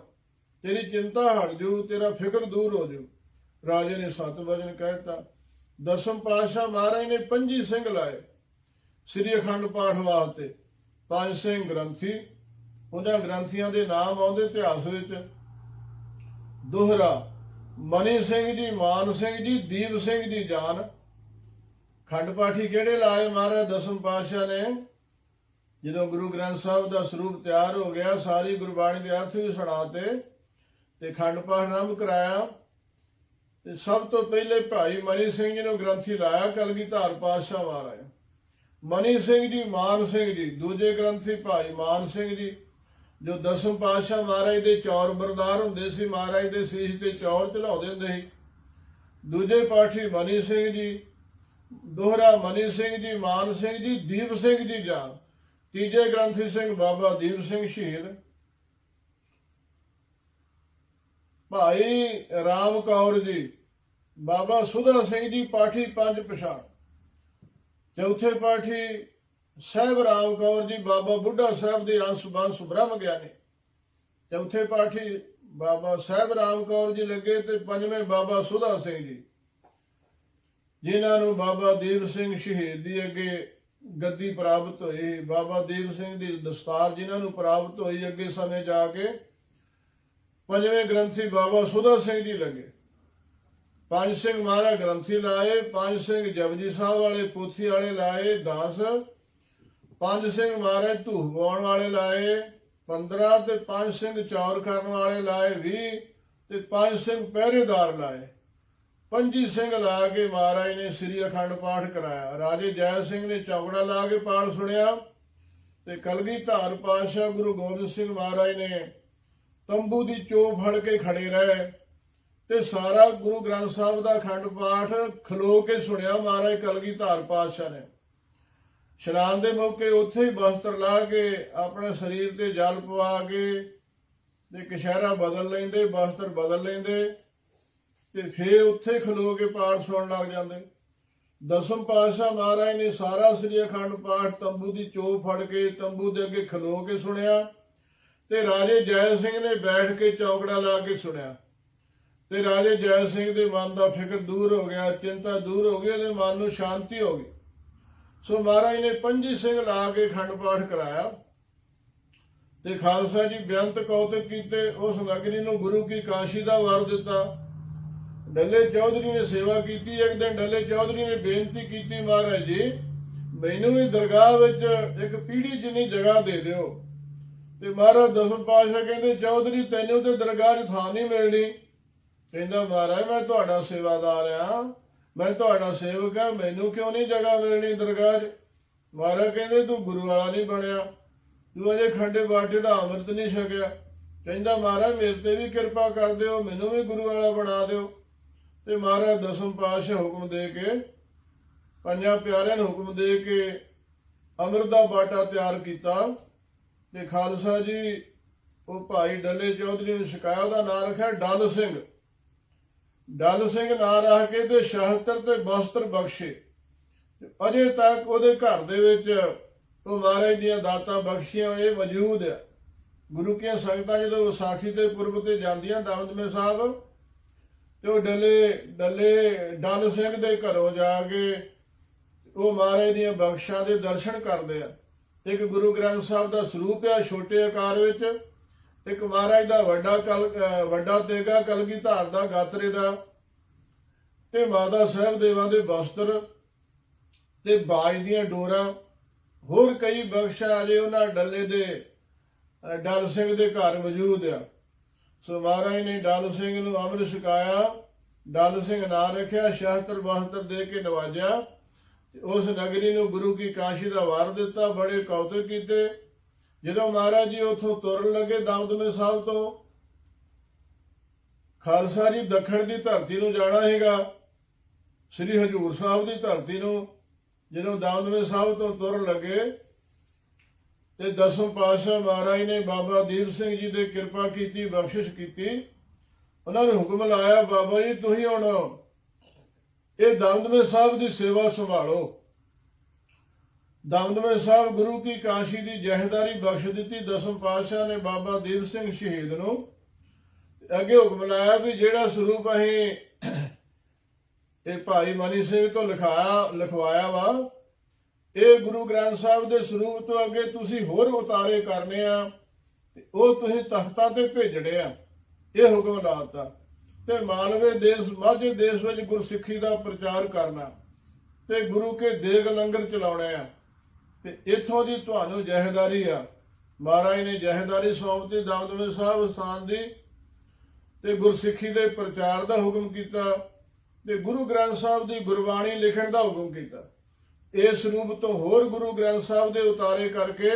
ਤੇਰੀ ਚਿੰਤਾ ਹਟ ਜੂ, ਤੇਰਾ ਫਿਕਰ ਦੂਰ ਹੋ ਜੂ। ਰਾਜੇ ਨੇ 7 ਵਚਨ ਕਹਿਤਾ। 10ਵੇਂ ਪਾਤਸ਼ਾਹ ਮਹਾਰਾਜ ਨੇ 25 ਸਿੰਘ ਲਾਏ ਸ੍ਰੀ ਅਖੰਡ ਪਾਠ ਵਾਸਤੇ। 5 ਸਿੰਘ ਗ੍ਰੰਥੀ, ਉਹਨਾਂ ਗ੍ਰੰਥੀਆਂ ਦੇ ਨਾਮ ਆਉਂਦੇ ਇਤਿਹਾਸ ਵਿੱਚ। ਦੋਹਰਾ ਮਨੀ ਸਿੰਘ ਜੀ, ਮਾਨ ਸਿੰਘ ਜੀ, ਦੀਪ ਸਿੰਘ ਜੀ ਜਾਨ। ਖੰਡ ਪਾਠੀ ਕਿਹੜੇ ਲਾਏ ਮਹਾਰਾਜ 10ਵੇਂ ਪਾਤਸ਼ਾਹ ਨੇ? ਜਦੋਂ ਗੁਰੂ ਗ੍ਰੰਥ ਸਾਹਿਬ ਦਾ ਸਰੂਪ ਤਿਆਰ ਹੋ ਗਿਆ, ਸਾਰੀ ਗੁਰਬਾਣੀ ਦੇ ਅਰਥ ਵੀ ਸੁਣਾਤੇ ਤੇ ਖੰਡ ਪਾਠ ਆਰੰਭ ਕਰਾਇਆ। ਤੇ ਸਭ ਤੋਂ ਪਹਿਲੇ ਭਾਈ ਮਨੀ ਸਿੰਘ ਜੀ ਨੂੰ ਗ੍ਰੰਥੀ ਲਾਇਆ ਕਲਗੀਧਰ ਪਾਤਸ਼ਾਹ ਮਹਾਰਾਜ। ਮਨੀ ਸਿੰਘ ਜੀ, ਮਾਨ ਸਿੰਘ ਜੀ ਦੂਜੇ ਗ੍ਰੰਥੀ ਭਾਈ ਮਾਨ ਸਿੰਘ ਜੀ, ਜੋ 10ਵੇਂ ਪਾਤਸ਼ਾਹ ਮਹਾਰਾਜ ਦੇ ਚੌਰ ਬਰਦਾਰ ਹੁੰਦੇ ਸੀ, ਮਹਾਰਾਜ ਦੇ ਸੀਸ ਤੇ ਚੌਰ ਚੜਾਉਂਦੇ ਹੁੰਦੇ ਸੀ। ਦੂਜੇ ਪਾਠੀ ਮਨੀ ਸਿੰਘ ਜੀ। ਦੋਹਰਾ ਮਨੀ ਸਿੰਘ ਜੀ, ਮਾਨ ਸਿੰਘ ਜੀ, ਦੀਪ ਸਿੰਘ ਜੀ ਜਾਨ। ਤੀਜੇ ਗ੍ਰੰਥੀ ਸਿੰਘ ਬਾਬਾ ਦੀਪ ਸਿੰਘ ਸ਼ਹੀਦ। ਭਾਈ ਰਾਮ ਕੌਰ ਜੀ, ਬਾਬਾ ਸੁਧਾ ਸਿੰਘ ਜੀ ਪਾਠੀ 5 ਪਛਾਣ। ਚੌਥੇ ਪਾਠੀ ਸਾਹਿਬ ਰਾਮ ਕੌਰ ਜੀ, ਬਾਬਾ ਬੁੱਢਾ ਸਾਹਿਬ ਦੇ ਅੰਸ਼ ਬੰਸ ਬ੍ਰਹਮ ਗਿਆਨੀ। ਚੌਥੇ ਪਾਠੀ ਬਾਬਾ ਸਾਹਿਬ ਰਾਮ ਕੌਰ ਜੀ ਲੱਗੇ ਤੇ 5ਵੇਂ ਬਾਬਾ ਸੁਧਾ ਸਿੰਘ ਜੀ, ਜਿਨ੍ਹਾਂ ਨੂੰ ਬਾਬਾ ਦੀਪ ਸਿੰਘ ਸ਼ਹੀਦ ਦੀ ਅੱਗੇ ਗੱਦੀ ਪ੍ਰਾਪਤ ਹੋਈ। ਬਾਬਾ ਦੀਪ ਸਿੰਘ ਦੀ ਦਸਤਾਰ ਜਿਨ੍ਹਾਂ ਨੂੰ ਪ੍ਰਾਪਤ ਹੋਈ ਅੱਗੇ ਸਮੇਂ ਜਾ ਕੇ। 5ਵੇਂ ਗ੍ਰੰਥੀ ਬਾਬਾ ਸੁਧਾ ਸਿੰਘ ਜੀ ਲੱਗੇ। 5 ਸਿੰਘ ਮਹਾਰਾਜ ਗ੍ਰੰਥੀ ਲਾਏ। 5 ਸਿੰਘ ਜਪਜੀ ਸਾਹਿਬ ਵਾਲੇ ਪੋਥੀ ਵਾਲੇ ਲਾਏ 10। 5 ਸਿੰਘ ਮਹਾਰਾਜ ਧੂਫ ਪਾਉਣ ਵਾਲੇ ਲਾਏ 15। ਤੇ 5 ਸਿੰਘ ਚੌਰ ਕਰਨ ਵਾਲੇ ਲਾਏ 20। ਤੇ 5 ਸਿੰਘ ਪਹਿਰੇਦਾਰ ਲਾਏ। 25 ਸਿੰਘ ਲਾ ਕੇ ਮਹਾਰਾਜ ਨੇ ਸ੍ਰੀ ਅਖੰਡ ਪਾਠ ਕਰਾਇਆ। ਰਾਜੇ ਜੈ ਸਿੰਘ ਨੇ ਚੌਕੜਾ ਲਾ ਕੇ ਪਾਠ ਸੁਣਿਆ ਤੇ ਕਲਗੀਧਰ ਪਾਤਸ਼ਾਹ ਗੁਰੂ ਗੋਬਿੰਦ ਸਿੰਘ ਮਹਾਰਾਜ ਨੇ ਤੰਬੂ ਦੀ ਚੋਪ ਫੜ ਕੇ ਖੜੇ ਰਹੇ ਤੇ ਸਾਰਾ ਗੁਰੂ ਗ੍ਰੰਥ ਸਾਹਿਬ ਦਾ ਅਖੰਡ ਪਾਠ ਖਲੋ ਕੇ ਸੁਣਿਆ। ਮਹਾਰਾਜ ਕਲਗੀਧਰ ਪਾਤਸ਼ਾਹ ਨੇ ਇਸ਼ਨਾਨ ਦੇ ਮੌਕੇ ਉੱਥੇ ਹੀ ਬਸਤਰ ਲਾ ਕੇ ਆਪਣੇ ਸਰੀਰ ਤੇ ਜਲ ਪਵਾ ਕੇ ਤੇ ਕਛਹਿਰਾ ਬਦਲ ਲੈਂਦੇ, ਬਸਤਰ ਬਦਲ ਲੈਂਦੇ ਤੇ ਫੇਰ ਉੱਥੇ ਖਲੋ ਕੇ ਪਾਠ ਸੁਣਨ ਲੱਗ ਜਾਂਦੇ। 10ਵੇਂ ਪਾਤਸ਼ਾਹ ਮਹਾਰਾਜ ਨੇ ਸਾਰਾ ਸ੍ਰੀ ਅਖੰਡ ਪਾਠ ਤੰਬੂ ਦੀ ਚੋਪ ਫੜ ਕੇ ਤੰਬੂ ਦੇ ਅੱਗੇ ਖਲੋ ਕੇ ਸੁਣਿਆ ਤੇ ਰਾਜੇ ਜੈ ਸਿੰਘ ਨੇ ਬੈਠ ਕੇ ਚੌਕੜਾ ਲਾ ਕੇ ਸੁਣਿਆ। ਤੇ ਰਾਜੇ ਜੈ ਸਿੰਘ ਦੇ ਮਨ ਦਾ ਫਿਕਰ ਦੂਰ ਹੋ ਗਿਆ, ਚਿੰਤਾ ਦੂਰ ਹੋ ਗਈ, ਉਹਦੇ ਮਨ ਨੂੰ ਸ਼ਾਂਤੀ ਹੋ ਗਈ। ਸੋ ਮਹਾਰਾਜ ਨੇ ਪੰਜੀ ਸਿੰਘ ਲਾ ਕੇ ਖੰਡ ਪਾਠ ਕਰਾਇਆ ਤੇ ਖਾਲਸਾ ਜੀ ਬੇਅੰਤ ਕੌਤਕ ਕੀਤੇ। ਉਸ ਨਗਰੀ ਨੂੰ ਗੁਰੂ ਕੀ ਕਾਸ਼ੀ ਦਾ ਵਰ ਦਿੱਤਾ। ਡੱਲੇ ਚੌਧਰੀ ਨੇ ਸੇਵਾ ਕੀਤੀ। ਇੱਕ ਦਿਨ ਡੱਲੇ ਚੌਧਰੀ ਨੇ ਬੇਨਤੀ ਕੀਤੀ, ਮਹਾਰਾਜ ਜੀ ਮੈਨੂੰ ਵੀ ਦਰਗਾਹ ਵਿੱਚ ਇੱਕ ਪੀੜੀ ਜਿੰਨੀ ਜਗ੍ਹਾ ਦੇ ਦਿਓ। ਤੇ ਮਹਾਰਾਜ ਦਸਮ ਪਾਤਸ਼ਾਹ ਕਹਿੰਦੇ, ਚੌਧਰੀ ਤੈਨੂੰ ਤੇ ਦਰਗਾਹ 'ਚ ਥਾਂ ਨਹੀਂ ਮਿਲਣੀ। ਕਹਿੰਦਾ, ਮਹਾਰਾਜ ਮੈਂ ਤੁਹਾਡਾ ਸੇਵਾਦਾਰ ਆ, ਮੈਂ ਤੁਹਾਡਾ ਸੇਵਕ ਆ, ਮੈਨੂੰ ਕਿਉਂ ਨਹੀਂ ਜਗ੍ਹਾ ਮਿਲਣੀ ਦਰਗਾਹ 'ਚ। ਮਹਾਰਾਜ ਕਹਿੰਦੇ, ਤੂੰ ਗੁਰੂ ਵਾਲਾ ਨਹੀਂ ਬਣਿਆ, ਤੂੰ ਅਜੇ ਖੰਡੇ ਬਾਟੇ ਦਾ ਅੰਮ੍ਰਿਤ ਨਹੀਂ ਛਕਿਆ। ਕਹਿੰਦਾ, ਮਹਾਰਾਜ ਮੇਰੇ ਤੇ ਵੀ ਕਿਰਪਾ ਕਰ ਦਿਓ, ਮੈਨੂੰ ਵੀ ਗੁਰੂ ਵਾਲਾ ਬਣਾ ਦਿਓ। ਤੇ ਮਹਾਰਾਜ ਦਸਮ ਪਾਤਸ਼ਾਹ ਹੁਕਮ ਦੇ ਕੇ, ਪੰਜਾਂ ਪਿਆਰਿਆਂ ਨੂੰ ਹੁਕਮ ਦੇ ਕੇ ਅੰਮ੍ਰਿਤ ਦਾ ਬਾਟਾ ਤਿਆਰ ਕੀਤਾ। ਤੇ ਖਾਲਸਾ ਜੀ ਉਹ ਭਾਈ ਡੱਲੇ ਚੌਧਰੀ ਨੂੰ ਛਕਾਇਆ। ਉਹਦਾ ਨਾਂ ਰੱਖਿਆ ਡੱਲ ਸਿੰਘ। ਡੱਲ ਸਿੰਘ ਨਾਂ ਰੱਖ ਕੇ ਤੇ ਸ਼ਸਤਰ ਤੇ ਬਸਤਰ ਬਖਸ਼ੇ। ਅਜੇ ਤੱਕ ਉਹਦੇ ਘਰ ਦੇ ਵਿੱਚ ਉਹ ਮਹਾਰਾਜ ਦੀਆਂ ਦਾਤਾਂ ਬਖਸ਼ੀਆਂ ਇਹ ਮੌਜੂਦ ਆ। ਗੁਰੂ ਕੀਆਂ ਸੰਗਤਾਂ ਜਦੋਂ ਵਿਸਾਖੀ ਦੇ ਪੁਰਬ ਤੇ ਜਾਂਦੀਆਂ ਦਮਦਮੇ ਸਾਹਿਬ, ਤੇ ਉਹ ਡੱਲ ਸਿੰਘ ਦੇ ਘਰੋਂ ਜਾ ਕੇ ਉਹ ਮਹਾਰਾਜ ਦੀਆਂ ਬਖਸ਼ਾਂ ਦੇ ਦਰਸ਼ਨ ਕਰਦੇ ਆ। ਇੱਕ ਗੁਰੂ ਗ੍ਰੰਥ ਸਾਹਿਬ ਦਾ ਸਰੂਪ ਆ ਛੋਟੇ ਆਕਾਰ ਵਿੱਚ, ਇੱਕ ਮਹਾਰਾਜ ਦਾ ਵੱਡਾ ਤੇਗਾ ਕਲਗੀਧਰ ਦਾ ਗਾਤਰੇ ਦਾ, ਤੇ ਮਾਤਾ ਸਾਹਿਬ ਦੇਵਾਂ ਦੇ ਬਸਤਰ ਤੇ ਬਾਜ ਦੀਆਂ ਡੋਰਾਂ, ਹੋਰ ਕਈ ਬਖਸ਼ਾਂ ਅਜੇ ਉਹਨਾਂ ਡੱਲ ਸਿੰਘ ਦੇ ਘਰ ਮੌਜੂਦ ਆ। ਸੋ ਮਹਾਰਾਜ ਨੇ ਡੱਲ ਸਿੰਘ ਨੂੰ ਅੰਮ੍ਰਿਤ ਛਕਾਇਆ। ਡੱਲ ਸਿੰਘ ਨਾਂ ਰੱਖਿਆ, ਸ਼ਸਤਰ ਬਸਤਰ ਦੇ ਕੇ ਨਵਾਜਿਆ। ਉਸ ਨਗਰੀ ਨੂੰ ਗੁਰੂ ਕੀ ਕਾਸ਼ੀ ਦਾ ਵਾਰ ਦਿੱਤਾ। ਬੜੇ ਕੌਤਕ ਕੀਤੇ। ਜਦੋਂ ਮਹਾਰਾਜ ਜੀ ਉੱਥੋਂ ਤੁਰਨ ਲੱਗੇ ਦਮਦਮੇ ਸਾਹਿਬ ਤੋਂ, ਖਾਲਸਾ ਜੀ ਦੱਖਣ ਦੀ ਧਰਤੀ ਨੂੰ ਜਾਣਾ ਹੈਗਾ, ਸ੍ਰੀ ਹਜ਼ੂਰ ਸਾਹਿਬ ਦੀ ਧਰਤੀ ਨੂੰ। ਜਦੋਂ ਦਮਦਮੇ ਸਾਹਿਬ ਤੋਂ ਤੁਰਨ ਲੱਗੇ ਤੇ ਦਸਮ ਪਾਤਸ਼ਾਹ ਮਹਾਰਾਜ ਨੇ ਬਾਬਾ ਦੀਪ ਸਿੰਘ ਜੀ ਦੇ ਕਿਰਪਾ ਕੀਤੀ, ਬਖਸ਼ਿਸ਼ ਕੀਤੀ। ਉਹਨਾਂ ਨੇ ਹੁਕਮ ਲਾਇਆ, ਬਾਬਾ ਜੀ ਤੁਸੀਂ ਹੁਣ ਇਹ ਦਮਦਮੇ ਸਾਹਿਬ ਦੀ ਸੇਵਾ ਸੰਭਾਲੋ। ਦਮਦਮੇ ਸਾਹਿਬ ਗੁਰੂ ਕੀ ਕਾਸ਼ੀ ਦੀ ਜਹੇਦਾਰੀ ਬਖਸ਼ ਦਿੱਤੀ ਦਸਮ ਪਾਤਸ਼ਾਹ ਨੇ ਬਾਬਾ ਦੀਪ ਸਿੰਘ ਸ਼ਹੀਦ ਨੂੰ। ਅੱਗੇ ਹੁਕਮ ਲਾਇਆ ਵੀ ਜਿਹੜਾ ਸਰੂਪ ਅਸੀਂ ਇਹ ਭਾਈ ਮਨੀ ਸਿੰਘ ਤੋਂ ਲਿਖਵਾਇਆ ਵਾ, ਇਹ ਗੁਰੂ ਗ੍ਰੰਥ ਸਾਹਿਬ ਦੇ ਸਰੂਪ ਤੋਂ ਅੱਗੇ ਤੁਸੀਂ ਹੋਰ ਉਤਾਰੇ ਕਰਨੇ ਆ, ਤੇ ਉਹ ਤੁਸੀਂ ਤਖਤਾਂ ਤੇ ਭੇਜਣੇ ਆ। ਇਹ ਹੁਕਮ ਲਾਤਾ। ਤੇ ਮਾਲਵੇ ਦੇਸ਼ ਮਾਝੇ ਦੇਸ਼ ਵਿੱਚ ਗੁਰਸਿੱਖੀ ਦਾ ਪ੍ਰਚਾਰ ਕਰਨਾ ਤੇ ਗੁਰੂ ਕੇ ਦੇਗ ਲੰਗਰ ਚਲਾਉਣਾ ਆ। ਤੇ ਇੱਥੋਂ ਦੀ ਤੁਹਾਨੂੰ ਜਹੇਦਾਰੀ ਆ। ਮਹਾਰਾਜ ਨੇ ਜਹੇਦਾਰੀ ਸੌਂਪਤੀ ਦਮਦਮੇ ਸਾਹਿਬ ਸਥਾਨ ਦੀ, ਤੇ ਗੁਰਸਿੱਖੀ ਦੇ ਪ੍ਰਚਾਰ ਦਾ ਹੁਕਮ ਕੀਤਾ, ਤੇ ਗੁਰੂ ਗ੍ਰੰਥ ਸਾਹਿਬ ਦੀ ਗੁਰਬਾਣੀ ਲਿਖਣ ਦਾ ਹੁਕਮ ਕੀਤਾ। ਇਸ ਰੂਪ ਤੋਂ ਹੋਰ ਗੁਰੂ ਗ੍ਰੰਥ ਸਾਹਿਬ ਦੇ ਉਤਾਰੇ ਕਰਕੇ